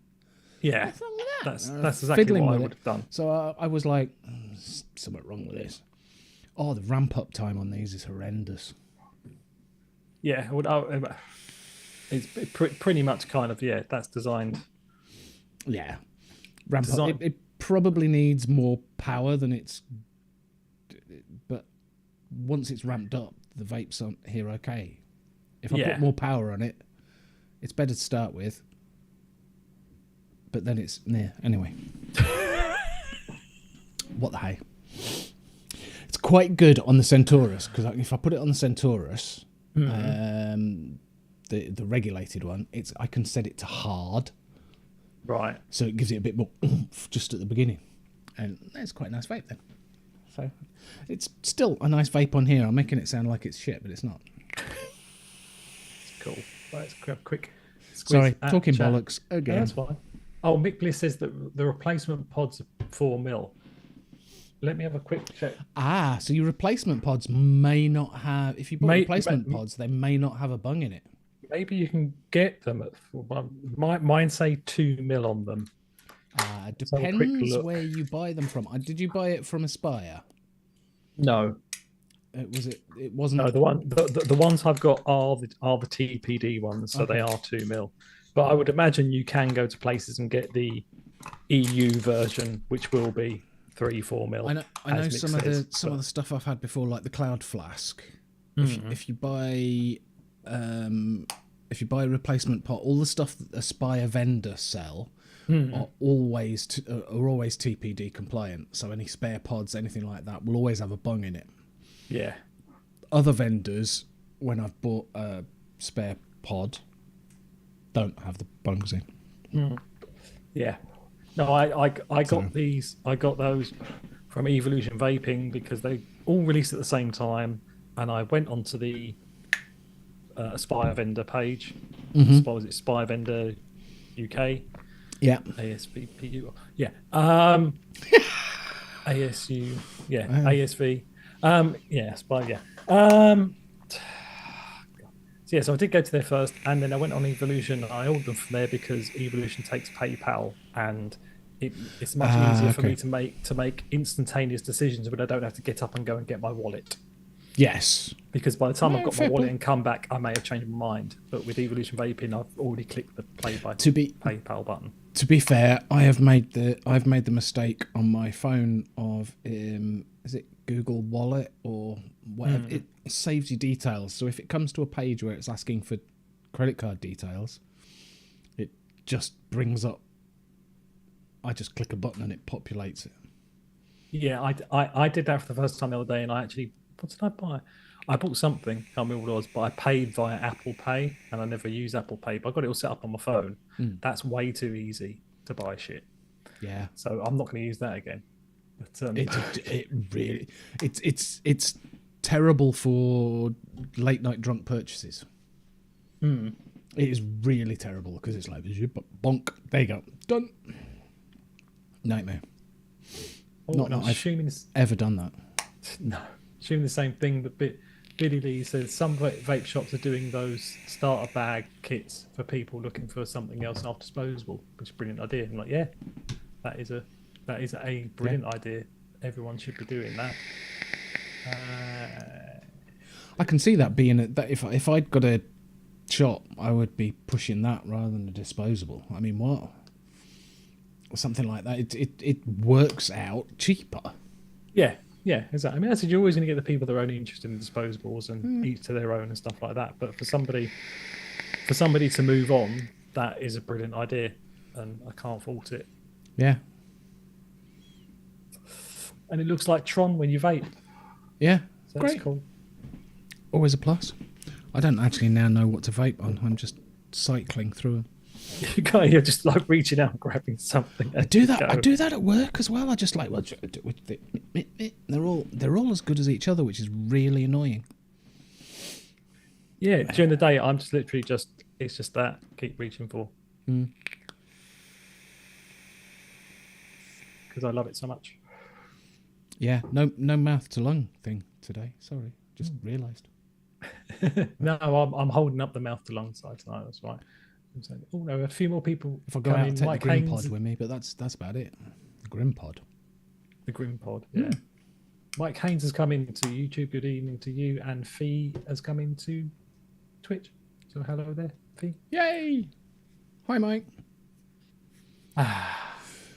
Yeah, what's wrong with that? That's exactly what I would have done. So I was like, something wrong with this. Oh, the ramp up time on these is horrendous. Yeah, it's pretty much kind of, that's designed. Yeah. Ramp up. It probably needs more power than it's... But once it's ramped up, the vapes aren't here okay. If I put more power on it, it's better to start with. But then it's... Yeah, anyway. What the hey? It's quite good on the Centaurus, because if I put it on the Centaurus... The regulated one, I can set it to hard, right? So it gives it a bit more oomph just at the beginning, and that's quite a nice vape then. So it's still a nice vape on here. I'm making it sound like it's shit, but it's not. It's cool. Let's quick. Sorry, talking bollocks again. No, that's fine. Oh, Mick Bliss says that the replacement pods are 4mm. Let me have a quick check. So your replacement pods may not have. If you buy replacement pods, they may not have a bung in it. Maybe you can get them at. Mine say 2mm on them. Depends where you buy them from. Did you buy it from Aspire? No. It wasn't. No, the ones I've got are the TPD ones, so they are 2mm. But I would imagine you can go to places and get the EU version, which will be 3-4mm. I know some of the stuff I've had before, like the Cloud Flask. If you buy a replacement pot, all the stuff that Aspire vendor sell are always TPD compliant. So any spare pods, anything like that, will always have a bung in it. Yeah. Other vendors, when I've bought a spare pod, don't have the bungs in. Yeah. No, I got these. I got those from Evolution Vaping because they all released at the same time, and I went onto the Aspire vendor page. Was it Aspire Vendor UK? Yeah. ASVPU. Yeah. ASU. Yeah. ASV. Yes, but yeah. So I did go to there first, and then I went on Evolution. I ordered them from there because Evolution takes PayPal, and it's much easier for me Okay. to make instantaneous decisions, but I don't have to get up and go and get my wallet. Yes. Because by the time I've No, got my fair wallet point. and come back, I may have changed my mind. But with Evolution Vaping, I've already clicked the Play by To be PayPal button. to be fair, I've made the mistake on my phone of is it Google Wallet or whatever? It saves you details. So if it comes to a page where it's asking for credit card details, it just brings up. I just click a button and it populates it. Yeah, I did that for the first time the other day, and I actually, what did I buy? I bought something, can't remember what it was, but I paid via Apple Pay, and I never use Apple Pay, but I got it all set up on my phone. That's way too easy to buy shit, Yeah, so I'm not going to use that again. But it really it's terrible for late night drunk purchases. It is really terrible because it's like bonk. There you go, done. Nightmare. Not that I've ever done that. No, assuming the same thing. But Billy Lee says some vape shops are doing those starter bag kits for people looking for something else after disposable, which is a brilliant idea. I'm like, yeah, that is a brilliant idea. Everyone should be doing that. I can see that being that if I'd got a shop, I would be pushing that rather than a disposable. I mean, what? Or something like that. It works out cheaper. Yeah, exactly. I mean, I said you're always going to get the people that are only interested in disposables and each to their own and stuff like that. But for somebody to move on, that is a brilliant idea, and I can't fault it. Yeah. And it looks like Tron when you vape. Yeah. So great. That's cool. Always a plus. I don't actually now know what to vape on. I'm just cycling through them. You're just like reaching out and grabbing something. I do that. I do that at work as well. I just like, well, they're all as good as each other, which is really annoying. Yeah, during the day, I'm just literally it's just that keep reaching for because I love it so much. Yeah, no mouth to lung thing today. Sorry, just realised. No, I'm holding up the mouth to lung side tonight. That's right. I'm saying, oh no, a few more people. If I go out and take the Grim Pod with me, but that's about it. The Grim Pod. The Grim Pod, yeah. Mike Haynes has come into YouTube. Good evening to you, and Fee has come into Twitch. So hello there, Fee. Yay! Hi, Mike.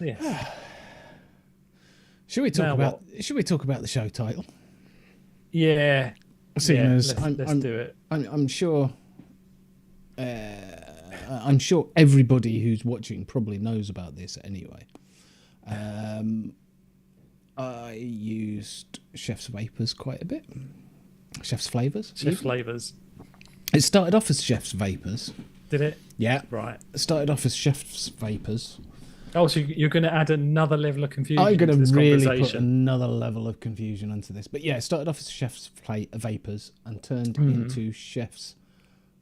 Yes. Should we talk about the show title? Yeah. Let's do it. I'm sure. I'm sure everybody who's watching probably knows about this anyway. I used Chef's Vapers quite a bit. Chef's Flavours. Chef's Flavours. It started off as Chef's Vapers. Did it? Yeah. Right. It started off as Chef's Vapers. Oh, so you're going to add another level of confusion I'm going to this to really conversation. put another level of confusion into this. But yeah, it started off as Chef's Vapers and turned into Chef's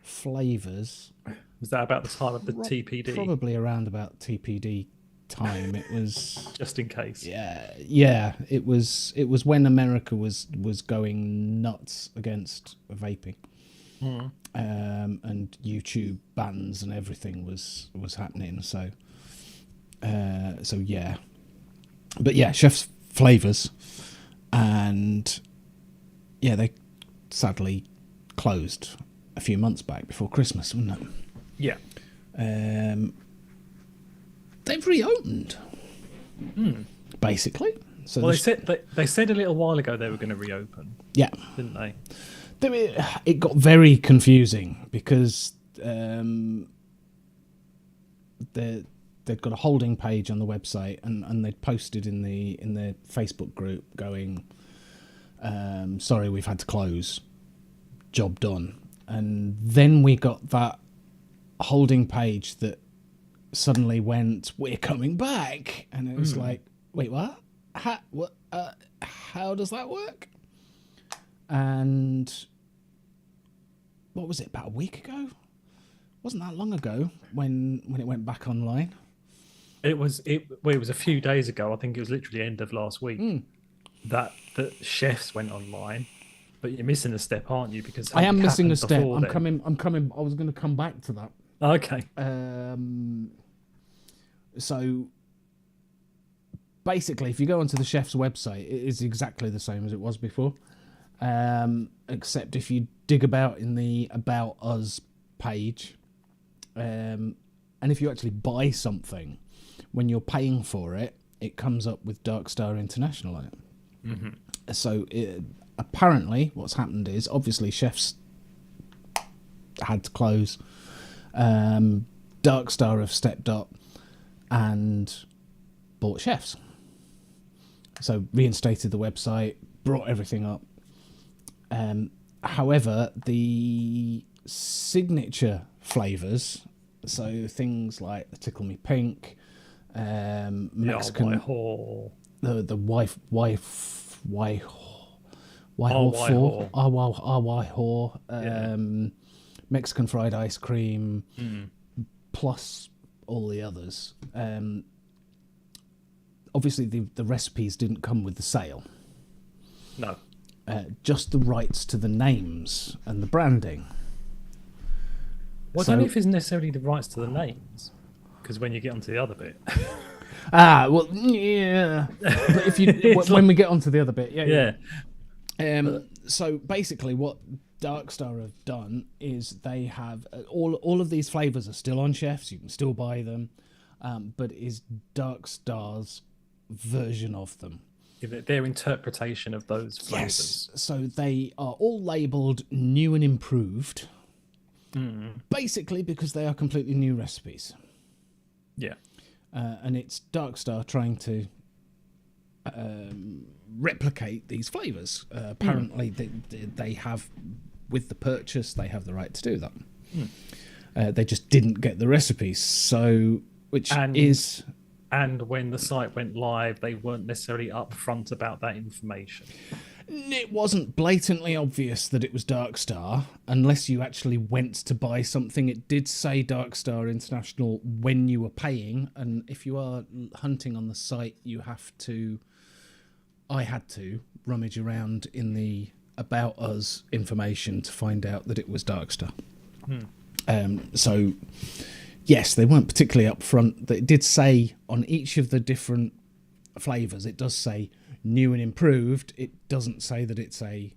Flavours. Was that about the time of the TPD? Probably around about TPD time. It was just in case. Yeah. It was when America was going nuts against vaping, and YouTube bans and everything was happening. So yeah, but yeah, Chef's Flavours, and yeah, they sadly closed a few months back before Christmas, wasn't it? Yeah. They've reopened, basically. So well, they said a little while ago they were going to reopen. Yeah, didn't they? It got very confusing because they'd got a holding page on the website and they'd posted in their Facebook group going, sorry, we've had to close, job done. And then we got that holding page that suddenly went, we're coming back. And it was like, wait, what? How does that work? And what was it, about a week ago? Wasn't that long ago when it went back online. It was a few days ago. I think it was literally end of last week. that chefs went online, but you're missing a step, aren't you? Because I am missing a step. I'm then. coming. I was going to come back to that. Okay. So basically, if you go onto the chef's website, it is exactly the same as it was before, except if you dig about in the About Us page, and if you actually buy something, when you're paying for it, it comes up with Dark Star International on it. Mm-hmm. So apparently what's happened is, obviously chefs had to close. Dark Star have stepped up and bought chefs. So reinstated the website, brought everything up. However, the signature flavours, so things like the Tickle Me Pink, Mexican, the Mexican fried ice cream, plus all the others. Obviously, the recipes didn't come with the sale. No. Just the rights to the names and the branding. Well, I don't know if it's necessarily the rights to the names, because when you get onto the other bit. Well, yeah. But if you when we get onto the other bit, yeah. So basically, what Dark Star have done is they have all of these flavors are still on chefs. You can still buy them, but it is Dark Star's version of them. Their interpretation of those flavors. Yes. So they are all labeled new and improved. Basically because they are completely new recipes. Yeah. And it's Dark Star trying to replicate these flavors. Apparently they have, with the purchase, they have the right to do that. They just didn't get the recipes. So, And when the site went live, they weren't necessarily upfront about that information. It wasn't blatantly obvious that it was Dark Star, unless you actually went to buy something. It did say Dark Star International when you were paying, and if you are hunting on the site, I had to rummage around in the About Us information to find out that it was Dark Star. So, yes, they weren't particularly upfront. It did say on each of the different flavours, it does say new and improved. It doesn't say that it's a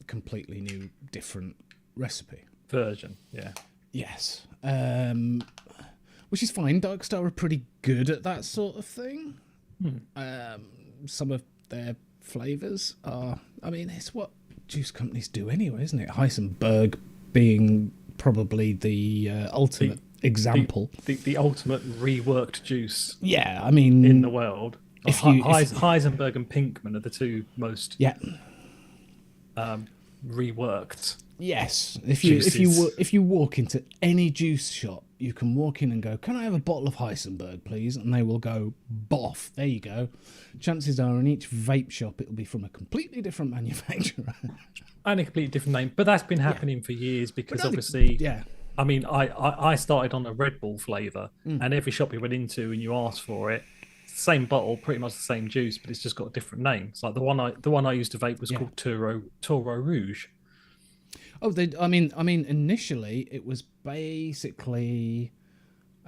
completely new, different recipe. Version, yeah. Yes. Which is fine. Dark Star are pretty good at that sort of thing. Some of their flavours are... I mean, it's what juice companies do anyway, isn't it? Heisenberg being probably the ultimate example. The ultimate reworked juice. Yeah, I mean... in the world. Heisenberg and Pinkman are the two most reworked. Yes, if you walk into any juice shop, you can walk in and go, "Can I have a bottle of Heisenberg, please?" And they will go, "Boff, there you go." Chances are, in each vape shop, it will be from a completely different manufacturer and a completely different name. But that's been happening for years because obviously, I mean, I started on a Red Bull flavour, and every shop you went into and you asked for it. Same bottle, pretty much the same juice, but it's just got a different name. It's like the one I used to vape was called Toro Rouge. Oh, I mean, initially it was basically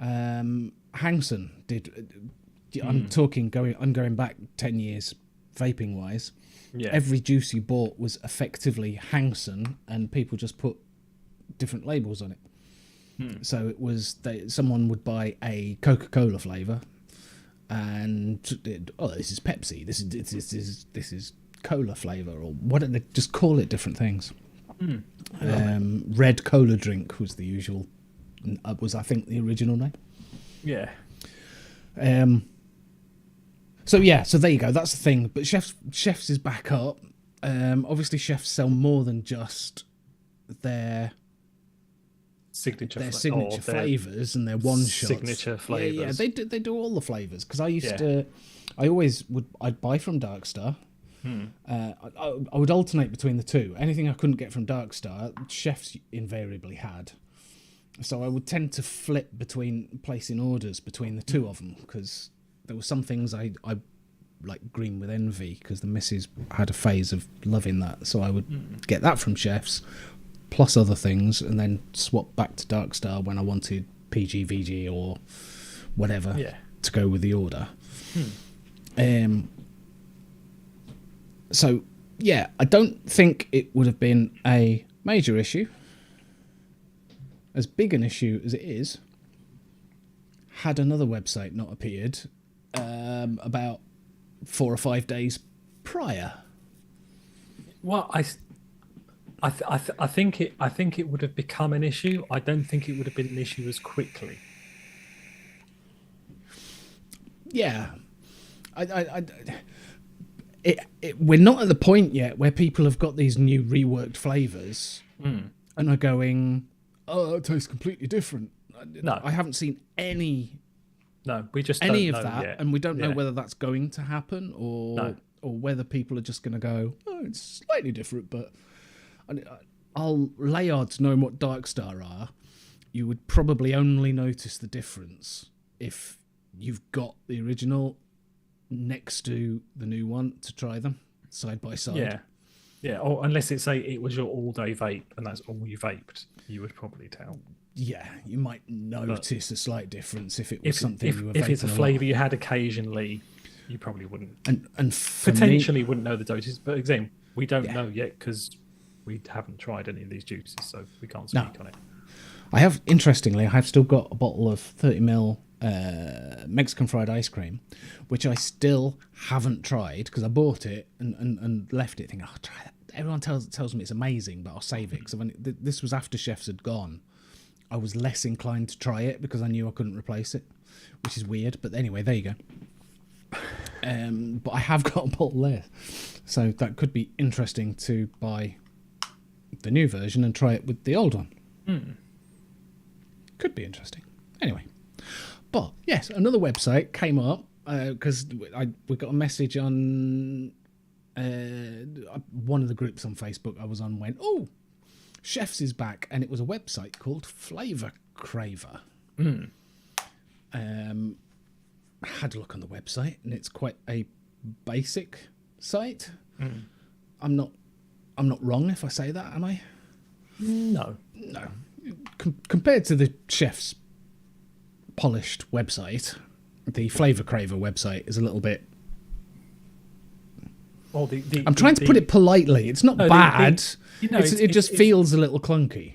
Hangson did. I'm going back 10 years, vaping wise. Yeah. Every juice you bought was effectively Hangson, and people just put different labels on it. So it was someone would buy a Coca-Cola flavour. And this is Pepsi. This is cola flavor, or what did they just call it? Different things. Red cola drink was the usual. Was I think the original name? Yeah. So there you go. That's the thing. But chefs is back up. Obviously, chefs sell more than just their signature flavors and their one shots. Signature flavors. Yeah, they do all the flavors. Because I'd buy from Dark Star. I would alternate between the two. Anything I couldn't get from Dark Star, chefs invariably had. So I would tend to flip between placing orders between the two of them, because there were some things I like green with envy, because the missus had a phase of loving that. So I would get that from chefs, plus other things, and then swap back to Dark Star when I wanted PG, VG, or whatever to go with the order. So, yeah, I don't think it would have been a major issue. As big an issue as it is, had another website not appeared about 4 or 5 days prior. Well, I think it would have become an issue. I don't think it would have been an issue as quickly. Yeah, we're not at the point yet where people have got these new reworked flavors and are going, "Oh, it tastes completely different." No, I haven't seen any. No, we just any don't of know that, yet. And we don't know whether that's going to happen or whether people are just going to go, "Oh, it's slightly different." But I'll lay odds, knowing what Dark Star are, you would probably only notice the difference if you've got the original next to the new one to try them side by side. Yeah. Or unless it was your all-day vape and that's all you vaped, you would probably tell. Yeah, you might notice a slight difference if it was something you were vaping. If it's a flavour you had occasionally, you probably wouldn't. And potentially wouldn't know the doses. But again, we don't know yet because we haven't tried any of these juices, so we can't speak on it. I have still got a bottle of 30ml Mexican fried ice cream, which I still haven't tried because I bought it and left it thinking, I'll try that. Everyone tells me it's amazing, but I'll save it because this was after chefs had gone. I was less inclined to try it because I knew I couldn't replace it, which is weird. But anyway, there you go. But I have got a bottle there, so that could be interesting to buy the new version and try it with the old one. Could be interesting. Anyway, but yes, another website came up because we got a message on one of the groups on Facebook I was on. Went, oh, Chefs is back, and it was a website called Flavour Craver. Had a look on the website, and it's quite a basic site. I'm not wrong if I say that, am I? No. Compared to the Chef's polished website, the Flavour Craver website is a little bit. Well, I'm trying to put it politely. It's not bad. It just feels a little clunky.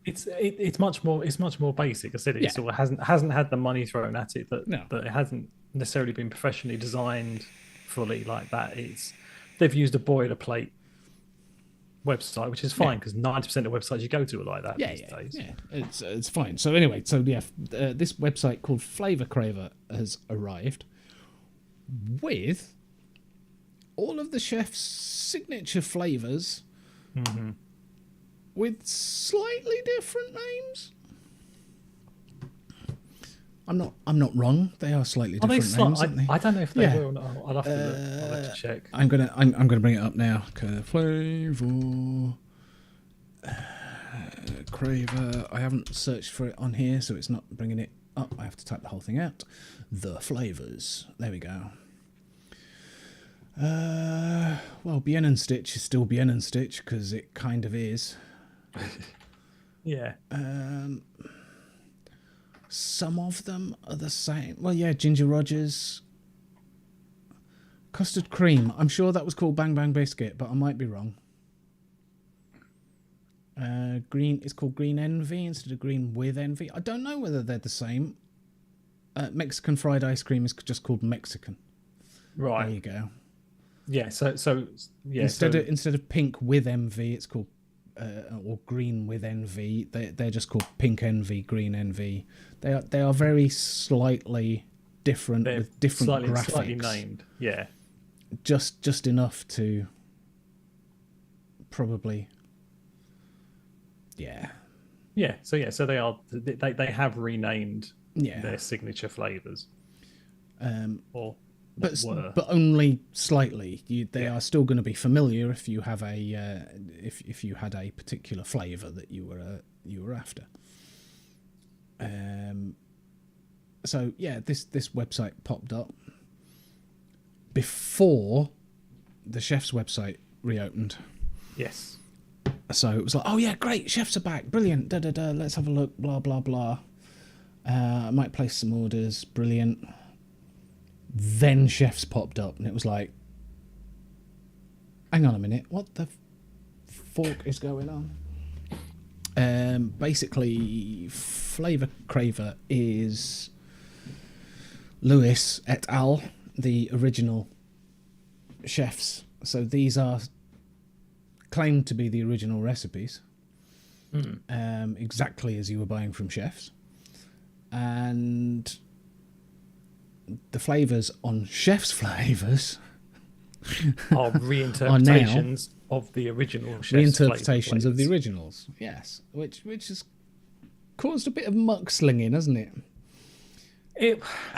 It's much more basic. I said it sort of hasn't had the money thrown at it that it hasn't necessarily been professionally designed fully like that. They've used a boilerplate website, which is fine because 90% of websites you go to are like that these days. Yeah, it's fine. So anyway, this website called Flavour Craver has arrived with all of the chef's signature flavours with slightly different names. I'm not wrong. They are slightly different names, aren't they? I don't know if they will or not. I'll have to look. I'll have to check. I'm gonna bring it up now. Flavour Craver. I haven't searched for it on here, so it's not bringing it up. I have to type the whole thing out. The flavours. There we go. Well, Bien and Stitch is still Bien and Stitch because it kind of is. Yeah. Some of them are the same. Well, yeah, Ginger Rogers. Custard Cream. I'm sure that was called Bang Bang Biscuit, but I might be wrong. Green is called Green Envy instead of Green with Envy. I don't know whether they're the same. Mexican fried ice cream is just called Mexican. Right. There you go. Yeah. So yeah. Instead of pink with envy, it's called or green with envy. They're just called Pink Envy, Green Envy. They are very slightly different with different graphics. Slightly named. Yeah. Just enough to probably. Yeah. Yeah. So they have renamed their signature flavors. But only slightly. They are still going to be familiar if you have a if you had a particular flavour that you were after. So yeah, this website popped up. before the chef's website reopened. Yes. So it was like, oh yeah, great, chefs are back, brilliant, let's have a look, blah, blah, blah. I might place some orders, brilliant. Then chefs popped up, and it was like, hang on a minute, what the fork is going on? Basically, Flavour Craver is Lewis et al., the original chefs. So these are claimed to be the original recipes, exactly as you were buying from chefs. And the flavours on chef's flavours are reinterpretations of the original chef's reinterpretations of the originals, yes, which has caused a bit of muck slinging, hasn't it?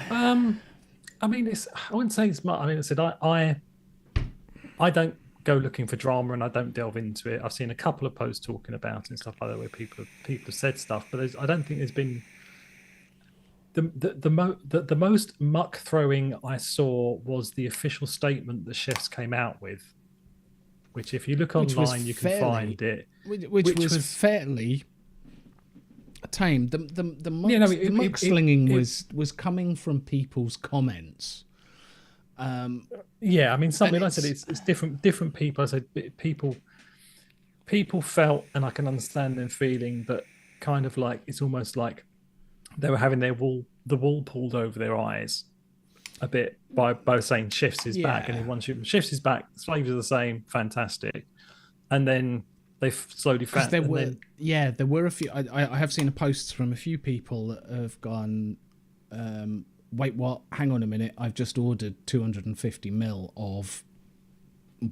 I mean, I wouldn't say it's much. I mean, I said I don't go looking for drama, and I don't delve into it. I've seen a couple of posts talking about it and stuff like that where people have said stuff, but I don't think there's been the most muck throwing I saw was the official statement the chefs came out with, which if you look online you can find it, which was fairly tame. The muck slinging was coming from people's comments. Yeah, I mean, something like I said, it's different people. I said people felt, and I can understand them feeling that kind of like it's almost like they were having the wool pulled over their eyes a bit by saying chefs is back, and then once chefs is back, flavors are the same, fantastic, and then they slowly found there were a few. I have seen posts from a few people that have gone, wait, what? Hang on a minute, I've just ordered 250 ml of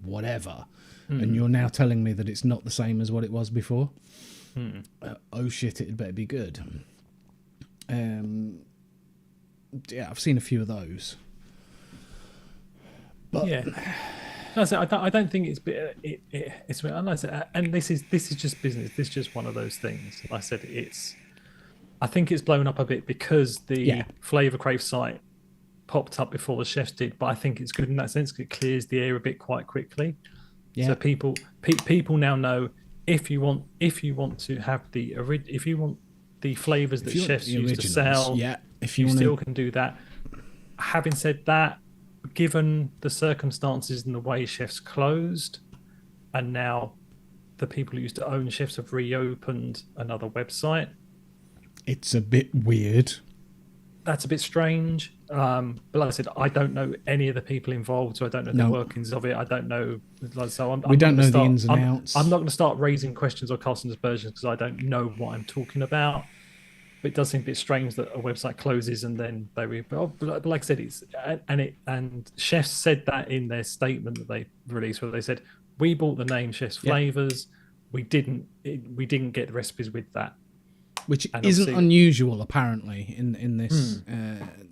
whatever, and you're now telling me that it's not the same as what it was before. Oh shit, it better be good. Yeah, I've seen a few of those. But yeah, I don't think it's and this is just business. This is just one of those things. Like I said, I think it's blown up a bit because the Flavour Crave site popped up before the chefs did, but I think it's good in that sense because it clears the air a bit quite quickly. Yeah. So people now know if you want to have if you want the flavours that chefs used to sell, if you still can do that. Having said that, given the circumstances and the way chefs closed, and now the people who used to own chefs have reopened another website, it's a bit weird. That's a bit strange. But like I said, I don't know any of the people involved, so I don't know the workings of it. I don't know. We don't know the ins and outs. I'm not going to start raising questions or casting aspersions because I don't know what I'm talking about. But it does seem a bit strange that a website closes and then they but like I said, and chefs said that in their statement that they released, where they said we bought the name Chef's Flavors, we didn't get the recipes with that, which isn't unusual apparently in this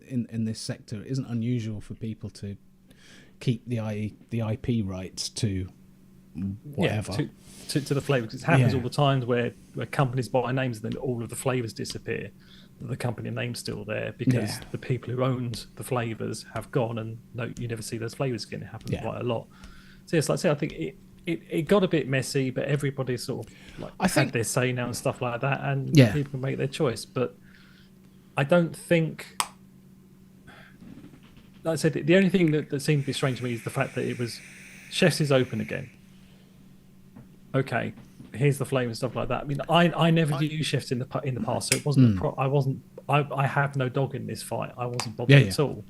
in this sector. It isn't unusual for people to keep the IP rights to whatever. To the flavours. It happens all the time where companies buy names and then all of the flavours disappear. The company name's still there because the people who owned the flavours have gone, and you never see those flavours again. It happens quite a lot. So yes, like I say, I think it got a bit messy, but everybody sort of had their say now and stuff like that, and people can make their choice. But I don't think, like I said, the only thing that seemed to be strange to me is the fact that it was Chefs is open again. Okay, here's the flavour and stuff like that. I mean, I never used chefs in the past, so it wasn't. I have no dog in this fight. I wasn't bothered at all.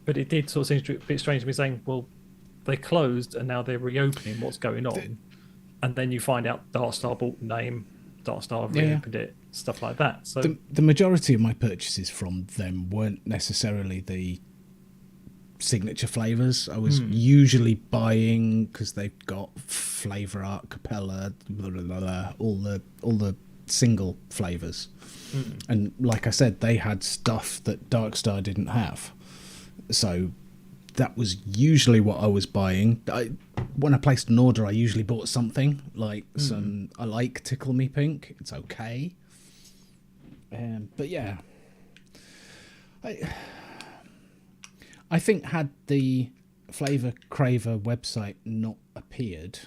But it did sort of seem a bit strange to me saying, well, they closed and now they're reopening. What's going on? And then you find out Dark Star bought the name, Dark Star reopened it, stuff like that. So the majority of my purchases from them weren't necessarily the signature flavors. I was usually buying because they've got Flavour Art, Capella, blah, blah, blah, blah, all the single flavors. And like I said, they had stuff that Dark Star didn't have, so that was usually what I was buying. When I placed an order, I usually bought something like I like Tickle Me Pink. It's okay, but yeah, I think had the Flavour Craver website not appeared?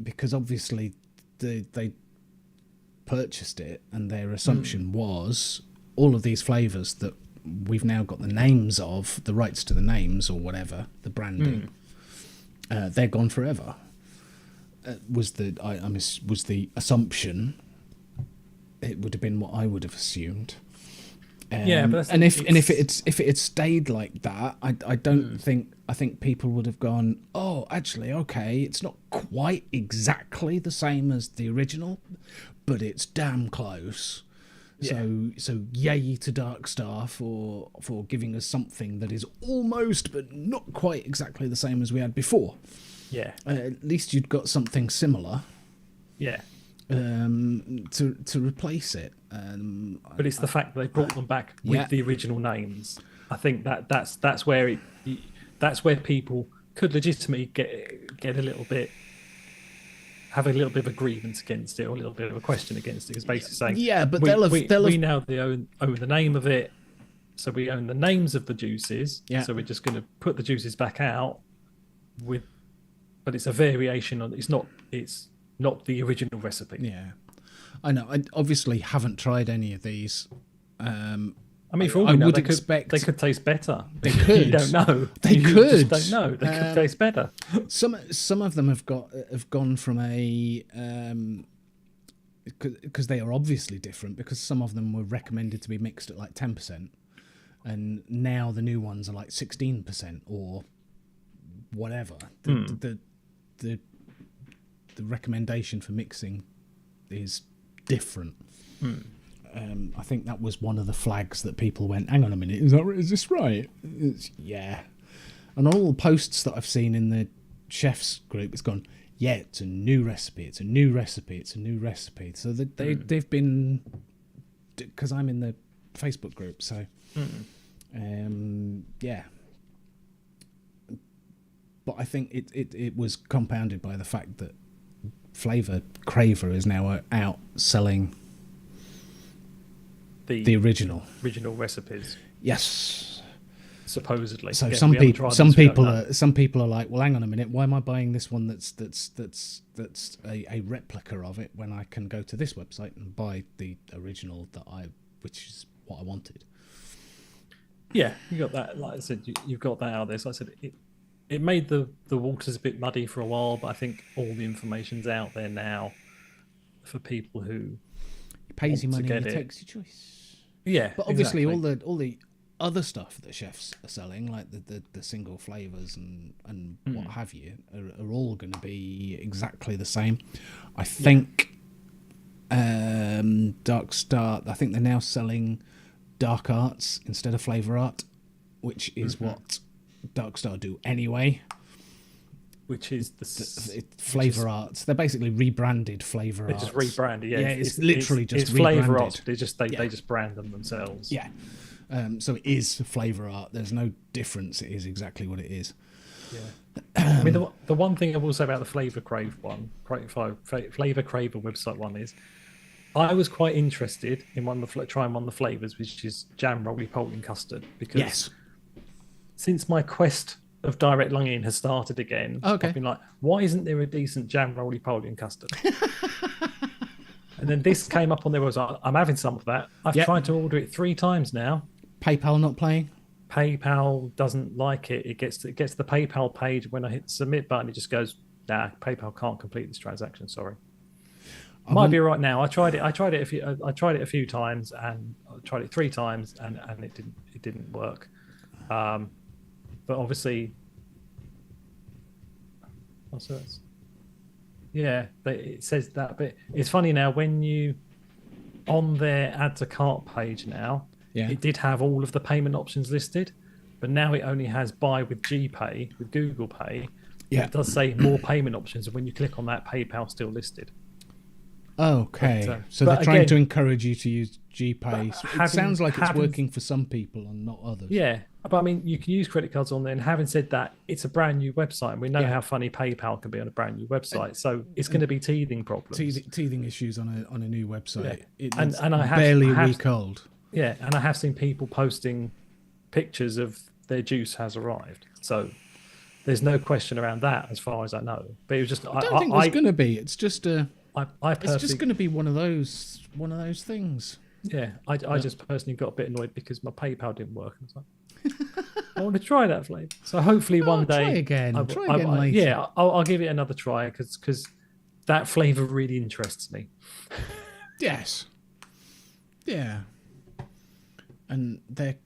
Because obviously they purchased it, and their assumption was all of these flavours that we've now got the names of, the rights to the names or whatever, the branding, they're gone forever. Was the assumption? It would have been what I would have assumed. But if it had stayed like that, I don't think. I think people would have gone, oh, actually, okay, it's not quite exactly the same as the original, but it's damn close. Yeah. So yay to Dark Star for giving us something that is almost but not quite exactly the same as we had before. Yeah. At least you'd got something similar. Yeah. To replace it. But it's the fact that they brought them back with the original names. I think that's where people could legitimately get a little bit, have a little bit of a grievance against it, or a little bit of a question against it. It's basically saying, but we now own the name of it, so we own the names of the juices. Yeah. So we're just going to put the juices back out but it's a variation on. It's not the original recipe. Yeah, I know. I obviously haven't tried any of these. I mean, for all we know, they could taste better. They could. You don't know. They could. Just don't know. They could taste better. Some of them have gone from a because they are obviously different, because some of them were recommended to be mixed at like 10%, and now the new ones are like 16% or whatever. The recommendation for mixing is different. I think that was one of the flags that people went, hang on a minute, is this right? Yeah. And all the posts that I've seen in the chefs group, it's gone, yeah, it's a new recipe, it's a new recipe, it's a new recipe. So they've been, because I'm in the Facebook group, so yeah. But I think it was compounded by the fact that Flavour Craver is now out selling the original recipes. Yes, supposedly. So some people are like, well, hang on a minute, why am I buying this one that's a replica of it when I can go to this website and buy the original which is what I wanted. Yeah, you got that. Like I said, you've got that out there. So I said it made the waters a bit muddy for a while, but I think all the information's out there now for people who pays you money and takes your choice. Yeah, but obviously exactly. all the other stuff that chefs are selling, like the single flavors and what have you, are all going to be exactly the same. I think Dark Star, I think they're now selling Dark Arts instead of Flavour Art, which is what Dark Star do anyway. Which is Flavour Arts. They're basically rebranded Flavour Arts. It's just rebranded, yeah. Yeah, it's literally just Flavour Arts. They just brand them themselves. Yeah. So it is Flavour Art. There's no difference. It is exactly what it is. Yeah. I mean, the one thing I will say about the Flavour Crave one, Flavour Craver website one is, I was quite interested in trying one of the flavours, which is jam, roly-poly, and custard, because since my quest of direct lunging has started again, I've been like, why isn't there a decent jam, roly-poly, and custard? And then this came up on there. I'm having some of that. I've tried to order it 3 times now. PayPal not playing? PayPal doesn't like it. It gets to the PayPal page. When I hit the submit button, it just goes, nah, PayPal can't complete this transaction. Sorry. Might be right now. I tried it a few times, and I tried it 3 times, and it didn't work. But obviously, it says that. But it's funny now, when you on their add to cart page now, it did have all of the payment options listed, but now it only has buy with GPay, with Google Pay. It does say more payment options, and when you click on that, PayPal's still listed. Okay, so they're trying to encourage you to use GPay. It sounds like it's working for some people and not others. Yeah, but I mean, you can use credit cards on there. And having said that, it's a brand new website, and we know how funny PayPal can be on a brand new website. So it's going to be teething problems, teething issues on a new website. Yeah. And I have barely a week old. Yeah, and I have seen people posting pictures of their juice has arrived. So there's no question around that, as far as I know. But it was just I don't think there's going to be. It's just it's just going to be one of those things. Yeah, I just personally got a bit annoyed because my PayPal didn't work. I was like, I want to try that flavour. So hopefully one day, try again later. Yeah, I'll give it another try because that flavour really interests me. Yes. Yeah. And the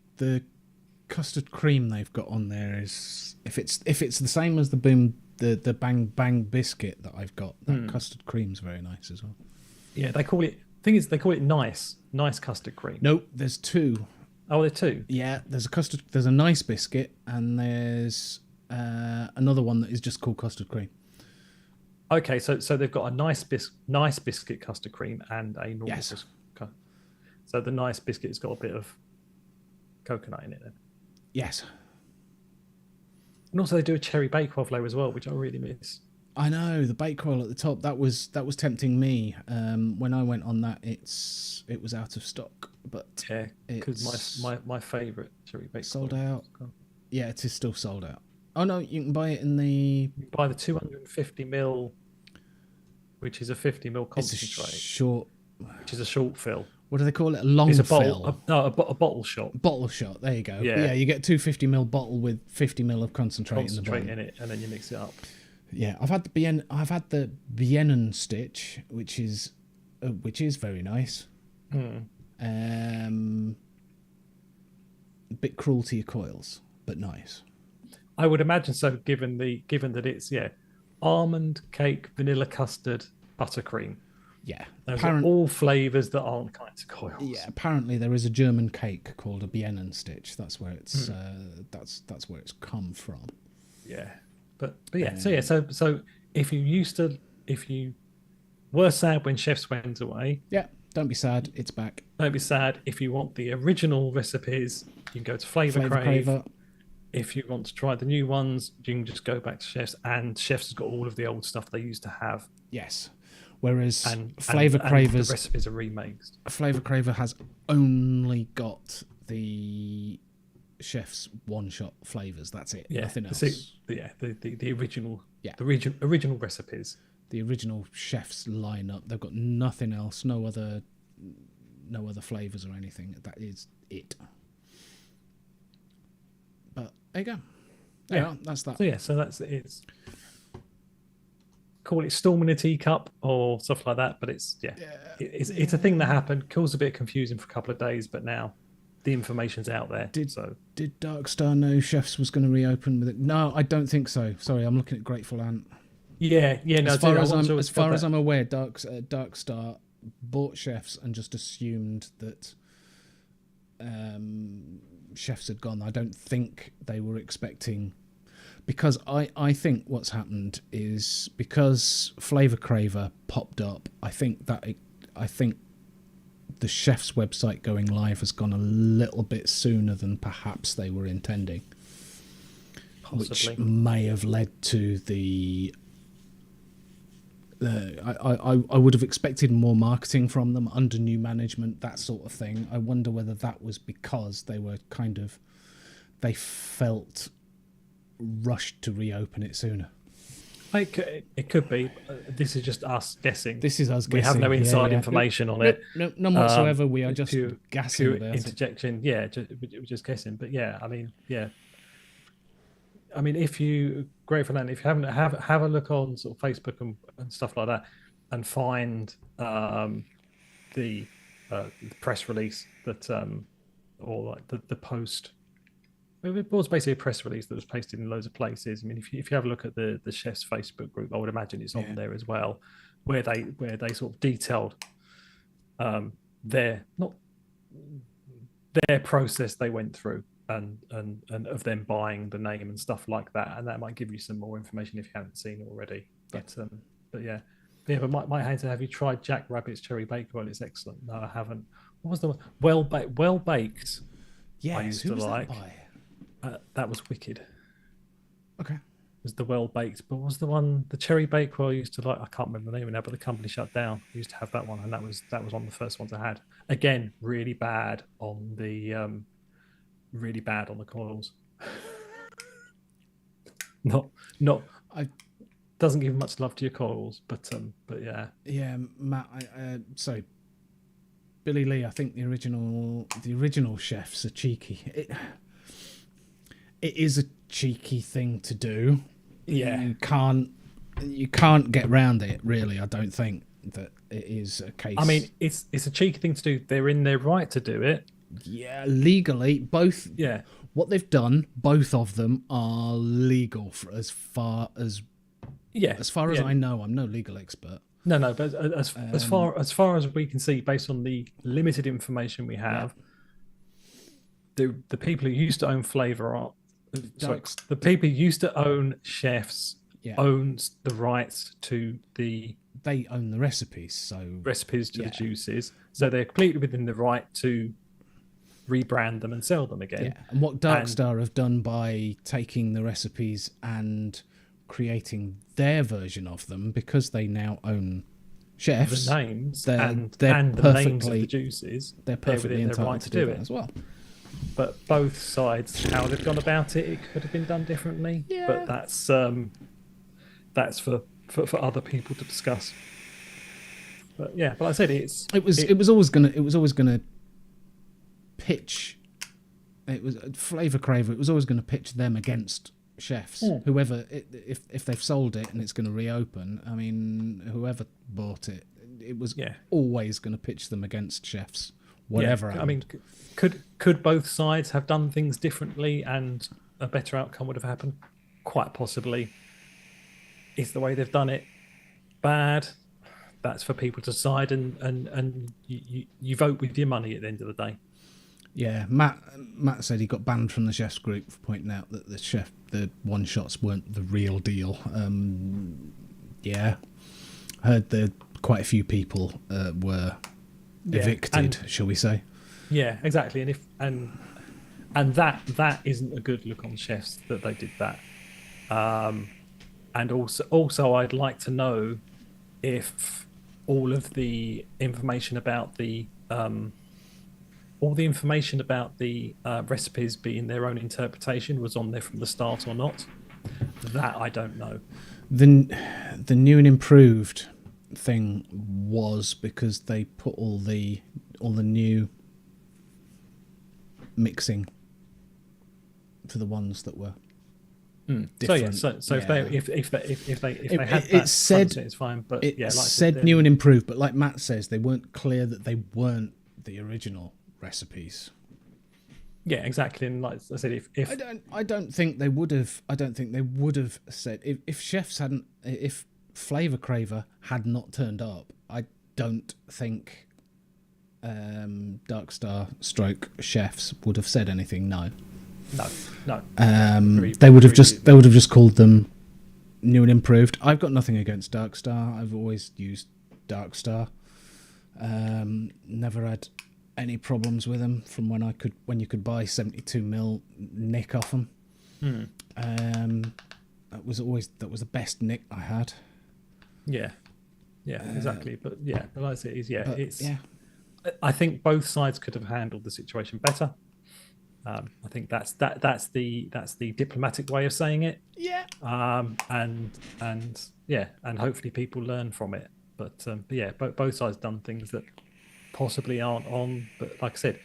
custard cream they've got on there is, if it's the same as the bang bang biscuit that I've got, that custard cream's very nice as well. Yeah, they call it. Thing is, they call it nice custard cream. Nope, there's two. Oh, there are two. Yeah, there's a nice biscuit, and there's another one that is just called custard cream. Okay, so they've got a nice biscuit custard cream and a normal. Yes. So the nice biscuit's got a bit of coconut in it then. Yes. And also they do a cherry bakewell flavour as well, which I really miss. I know, the bakewell at the top, that was tempting me. When I went on that, it was out of stock. But yeah, because my favourite cherry bakewell sold out. Yeah, it is still sold out. Oh no, you can buy it in the. You buy the 250ml, which is a 50ml concentrate. Which is a short fill. What do they call it? A long fill. A bottle shot. Bottle shot. There you go. Yeah, you get 250ml bottle with 50ml of concentrate in the bottom. In it, and then you mix it up. Yeah, I've had the Vienna stitch, which is very nice. A bit cruel to your coils, but nice. I would imagine so, given that it's almond cake, vanilla custard, buttercream. Yeah, those are all flavours that aren't kind to coils. Yeah, apparently there is a German cake called a Vienna stitch. That's where it's that's where it's come from. Yeah. But yeah, so if you were sad when Chefs went away, don't be sad, it's back. Don't be sad. If you want the original recipes, you can go to Flavour Craver. If you want to try the new ones, you can just go back to Chefs, and Chefs has got all of the old stuff they used to have. Yes. Whereas Flavour Craver's the recipes are remakes. Flavour Craver has only got the Chef's one-shot flavors. That's it. Yeah, nothing else. The original. Yeah, the original recipes. The original Chef's lineup. They've got nothing else. No other flavors or anything. That is it. But there you go. Yeah, that's that. So that's it's. Call it storm in a teacup or stuff like that, but it's a thing that happened. Caused a bit confusing for a couple of days, but now the information's out there. Did Darkstar know Chefs was going to reopen with it? No, I don't think so. Sorry, I'm looking at Grateful Ant. Yeah. No, as far as I'm aware, Darkstar bought Chefs and just assumed that Chefs had gone. I don't think they were expecting, because I think what's happened is because Flavour Craver popped up. I think the Chef's website going live has gone a little bit sooner than perhaps they were intending. Possibly. Which may have led to the... I would have expected more marketing from them under new management, that sort of thing. I wonder whether that was because they were they felt rushed to reopen it sooner. It could be. This is just us guessing. This is us guessing. We have no inside information on it. No, none whatsoever. We are just guessing about interjection. Yeah, we're just guessing. But I mean, if you Grateful Land, if you haven't have a look on sort of Facebook and stuff like that, and find the press release that or like the post. It was basically a press release that was pasted in loads of places. I mean, if you have a look at the Chef's Facebook group, I would imagine it's on there as well, where they sort of detailed their process they went through and of them buying the name and stuff like that, and that might give you some more information if you haven't seen it already. But but my hands, have you tried Jack Rabbit's cherry bakewell? It's excellent. No, I haven't. What was the one? Well baked? Yes, I used to like. That was wicked. Okay. It was the well baked, but what was the one, the cherry bakewell I used to like? I can't remember the name now, but the company shut down. I used to have that one, and that was one of the first ones I had. Again, really bad on the coils. not not I doesn't give much love to your corals, but yeah. Yeah, Matt. Sorry, Billy Lee. I think the original chefs are cheeky. It is a cheeky thing to do. Yeah. You can't get around it, really. I don't think that it is a case. I mean, it's a cheeky thing to do. They're in their right to do it. Yeah, legally, both. Yeah. What they've done, both of them are legal for as far as I know. I'm no legal expert. No, but as far as we can see, based on the limited information we have, the people who used to own Flavour are the people who used to own Chefs owns the rights to the. They own the recipes, to the juices, so they're completely within the right to rebrand them and sell them again. Yeah, and what Darkstar have done by taking the recipes and creating their version of them, because they now own Chefs, the names they're the names of the juices, they're perfectly entitled right to do it as well. But both sides, how they've gone about it, it could have been done differently. Yeah. But that's for other people to discuss. But yeah, but like I said, it was always gonna pitch. It was Flavour Craver. It was always going to pitch them against Chefs. Whoever, if they've sold it and it's going to reopen, I mean, whoever bought it, it was always going to pitch them against Chefs. Whatever. I mean, could both sides have done things differently and a better outcome would have happened? Quite possibly. Is the way they've done it bad? That's for people to decide, and you vote with your money at the end of the day. Yeah, Matt said he got banned from the Chefs group for pointing out that the one shots weren't the real deal. Heard that quite a few people were evicted, shall we say? Yeah, exactly. And that isn't a good look on Chefs that they did that. And also, I'd like to know if all of the information about the recipes being their own interpretation was on there from the start or not. That I don't know. The new and improved thing was because they put all the new mixing for the ones that were different. So if they had that, it's fine. But it said new and improved, but like Matt says, they weren't clear that they weren't the original recipes. Yeah, exactly. And like I said, if I don't think they would have. I don't think they would have said if Chefs hadn't. If Flavour Craver had not turned up, I don't think Darkstar stroke Chefs would have said anything. No. They would have just called them new and improved. I've got nothing against Darkstar. I've always used Darkstar. Never had any problems with them from when you could buy 72mm nick off them. That was the best nick I had. Yeah, exactly. But like I said, I think both sides could have handled the situation better. I think that's the diplomatic way of saying it. Yeah. And hopefully people learn from it. But both sides done things that possibly aren't on. But like I said,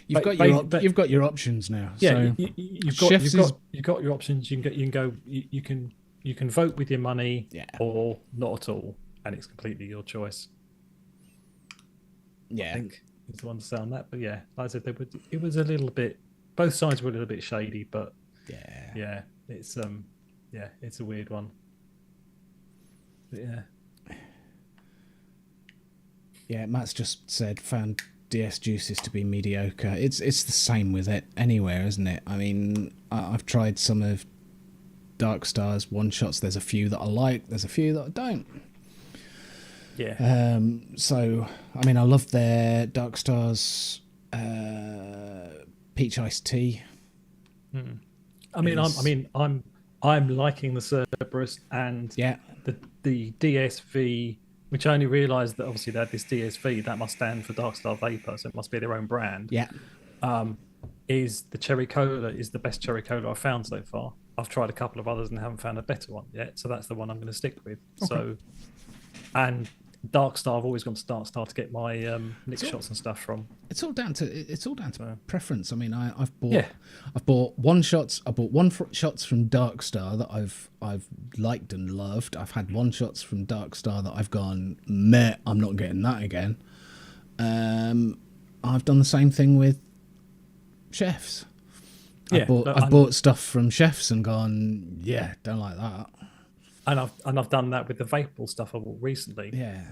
you've got your options now. Yeah, so you've got your options. You can vote with your money or not at all, and it's completely your choice. Yeah. I think is the one to say on that. But yeah, like I said, it was a little bit. Both sides were a little bit shady, but it's it's a weird one. But yeah, Matt's just said found DS juices to be mediocre. It's the same with it anywhere, isn't it? I mean, I've tried some of Darkstar's one shots. There's a few that I like. There's a few that I don't. Yeah. So I mean, I love their Darkstar's peach iced tea. I'm liking the Cerberus and the DSV, which I only realised that obviously they had this DSV that must stand for Darkstar Vapor, so it must be their own brand. Yeah. is the cherry cola is the best cherry cola I've found so far. I've tried a couple of others and haven't found a better one yet, so that's the one I'm going to stick with. Okay. So, and Dark Star, I've always gone to Dark Star to get my mixed shots and stuff from. It's all down to preference. I mean, I've bought one shots from Dark Star that I've liked and loved. I've had one shots from Dark Star that I've gone, meh, I'm not getting that again. I've done the same thing with Chefs. Yeah, I've bought stuff from Chefs and gone, yeah, don't like that. And I've done that with the Vapor stuff I bought recently. Yeah,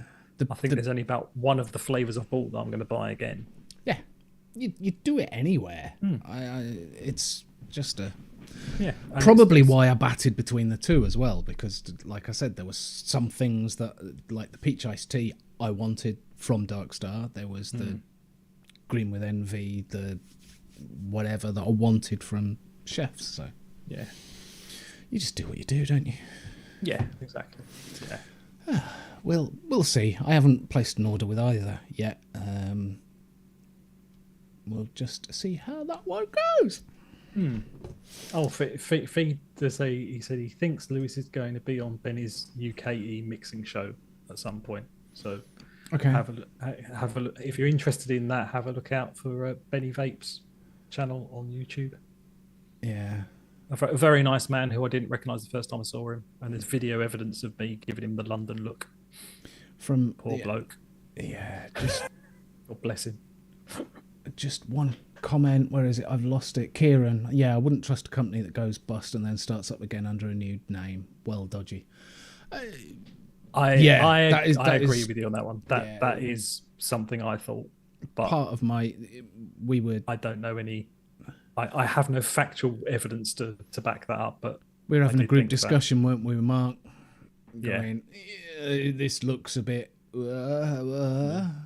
I think there's only about one of the flavors I've bought that I'm going to buy again. Yeah, you do it anywhere. It's just probably why I batted between the two as well, because like I said, there was some things that, like the peach iced tea, I wanted from Dark Star. There was the green with envy, the whatever that I wanted from Chefs. So yeah, you just do what you do, don't you? Yeah, exactly. Yeah. We'll see. I haven't placed an order with either yet. We'll just see how that one goes. Oh, Feed to say, he said he thinks Lewis is going to be on Benny's UKE mixing show at some point. So okay, have a look. If you're interested in that, have a look out for Benny Vape's channel on YouTube. Yeah. A very nice man who I didn't recognise the first time I saw him, and there's video evidence of me giving him the London look. From poor bloke. Yeah, just God bless him. Just one comment. Where is it? I've lost it. Kieran. Yeah, I wouldn't trust a company that goes bust and then starts up again under a new name. Well, dodgy. I agree with you on that one. That is something I thought. But part of my I don't know any. I have no factual evidence to back that up, but we were having a group discussion, weren't we, Mark? Going, this looks a bit. And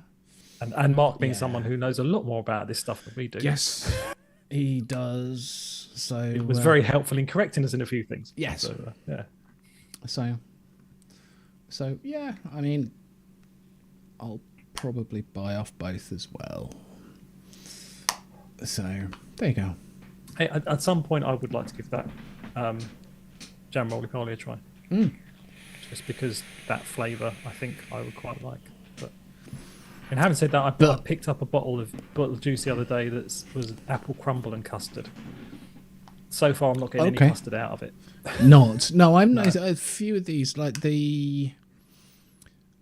Mark being someone who knows a lot more about this stuff than we do. Yes, he does. So it was very helpful in correcting us in a few things. Yes. So, yeah. So yeah, I mean, I'll probably buy off both as well. So there you go. Hey, at some point, I would like to give that jam roly poly a try. Just because that flavour, I think I would quite like. But and having said that, I picked up a bottle of juice the other day that was apple crumble and custard. So far, I'm not getting any custard out of it. No, I'm not. A few of these, like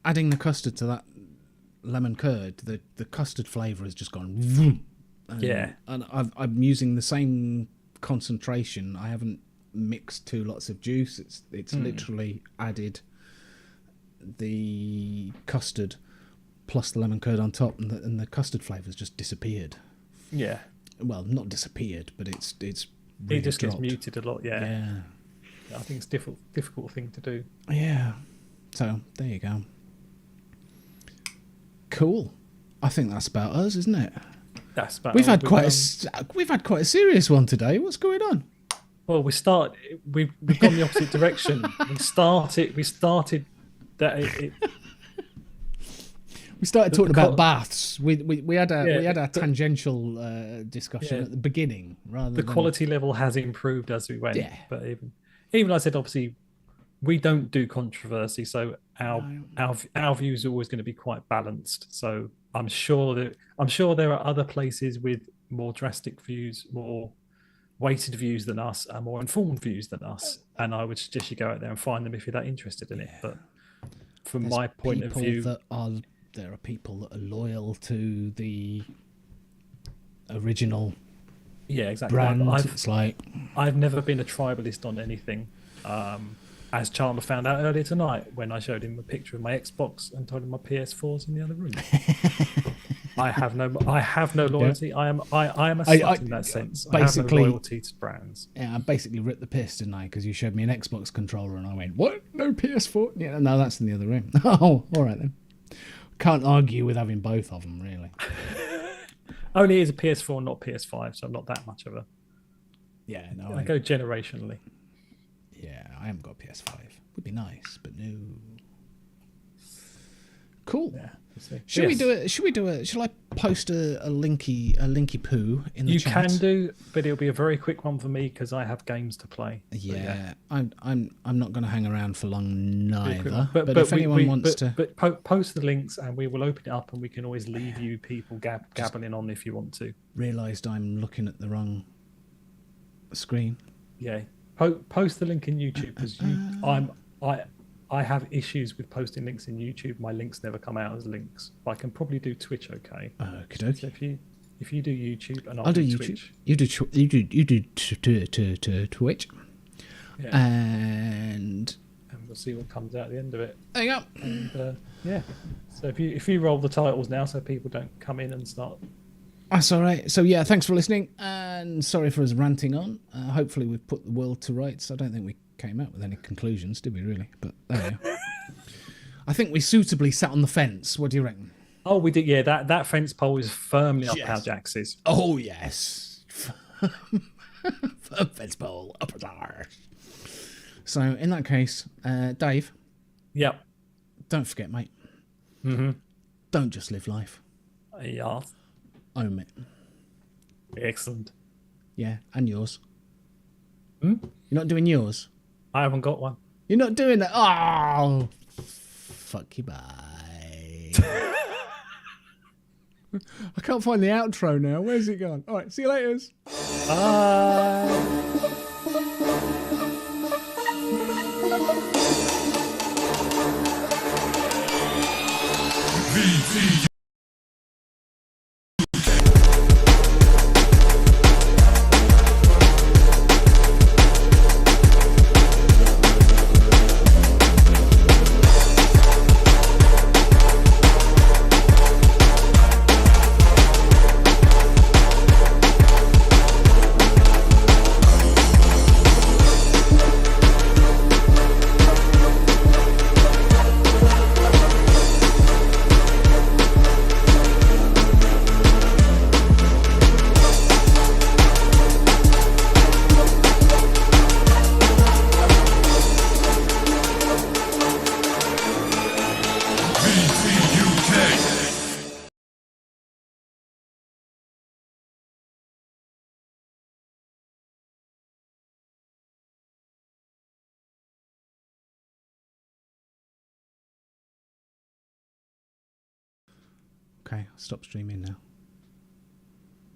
adding the custard to that lemon curd, the custard flavour has just gone. Vroom. And I'm using the same concentration. I haven't mixed two lots of juice. It's literally added the custard plus the lemon curd on top, and the custard flavour's just disappeared. Yeah. Well, not disappeared, but it's really it just dropped. Gets muted a lot. Yeah. I think it's difficult thing to do. Yeah. So there you go. Cool. I think that's about us, isn't it? That's about. We've had quite a serious one today. What's going on? Well, we've gone the opposite direction. We started that. We started talking about baths. We had a tangential discussion at the beginning. The quality level has improved as we went. Yeah. But even I said, obviously, we don't do controversy, so our views are always going to be quite balanced. So I'm sure there are other places with more drastic views, more weighted views than us, and more informed views than us. And I would suggest you go out there and find them if you're that interested in it. But from my point of view, there are people that are loyal to the original. Yeah, exactly. Brand. I've never been a tribalist on anything. As Chandler found out earlier tonight when I showed him a picture of my Xbox and told him my PS4's in the other room. I have no loyalty. Yeah. I am a slut in that sense. Basically, I have no loyalty to brands. Yeah, I basically ripped the piss, didn't I? Because you showed me an Xbox controller and I went, "What? No PS4? Yeah, no, that's in the other room." Oh, all right then. Can't argue with having both of them, really. Only is a PS4, not PS5, so I'm not that much of a. Yeah, no. I go generationally. Yeah, I haven't got a PS5. Would be nice, but no. Cool. Yeah. Shall I post a linky poo in the chat. You can do, but it'll be a very quick one for me because I have games to play. Yeah, I'm not going to hang around for long neither. But if anyone wants to, post the links and we will open it up and we can always leave you people gabbling on if you want to. Realised I'm looking at the wrong screen. Yeah, post the link in YouTube because I have issues with posting links in YouTube. My links never come out as links. But I can probably do Twitch okay. Okay. So if you do YouTube and I'll do YouTube. Twitch. You do Twitch. Yeah. And we'll see what comes out at the end of it. There you go. And yeah. So if you roll the titles now so people don't come in and start. That's all right. So yeah, thanks for listening and sorry for us ranting on. Hopefully we've put the world to rights. I don't think we came out with any conclusions, did we really? But there we are. I think we suitably sat on the fence. What do you reckon? Oh, we did. Yeah, that fence pole is firmly up our Jax's. Oh yes, fence pole up ours. So in that case, Dave. Yep. Don't forget, mate. Mm-hmm. Don't just live life. Yeah. Own it. Excellent. Yeah, and yours. Hmm? You're not doing yours? I haven't got one. You're not doing that? Oh, fuck you, bye. I can't find the outro now. Where's it gone? All right, see you later. Bye. VTUK. Okay, I'll stop streaming now.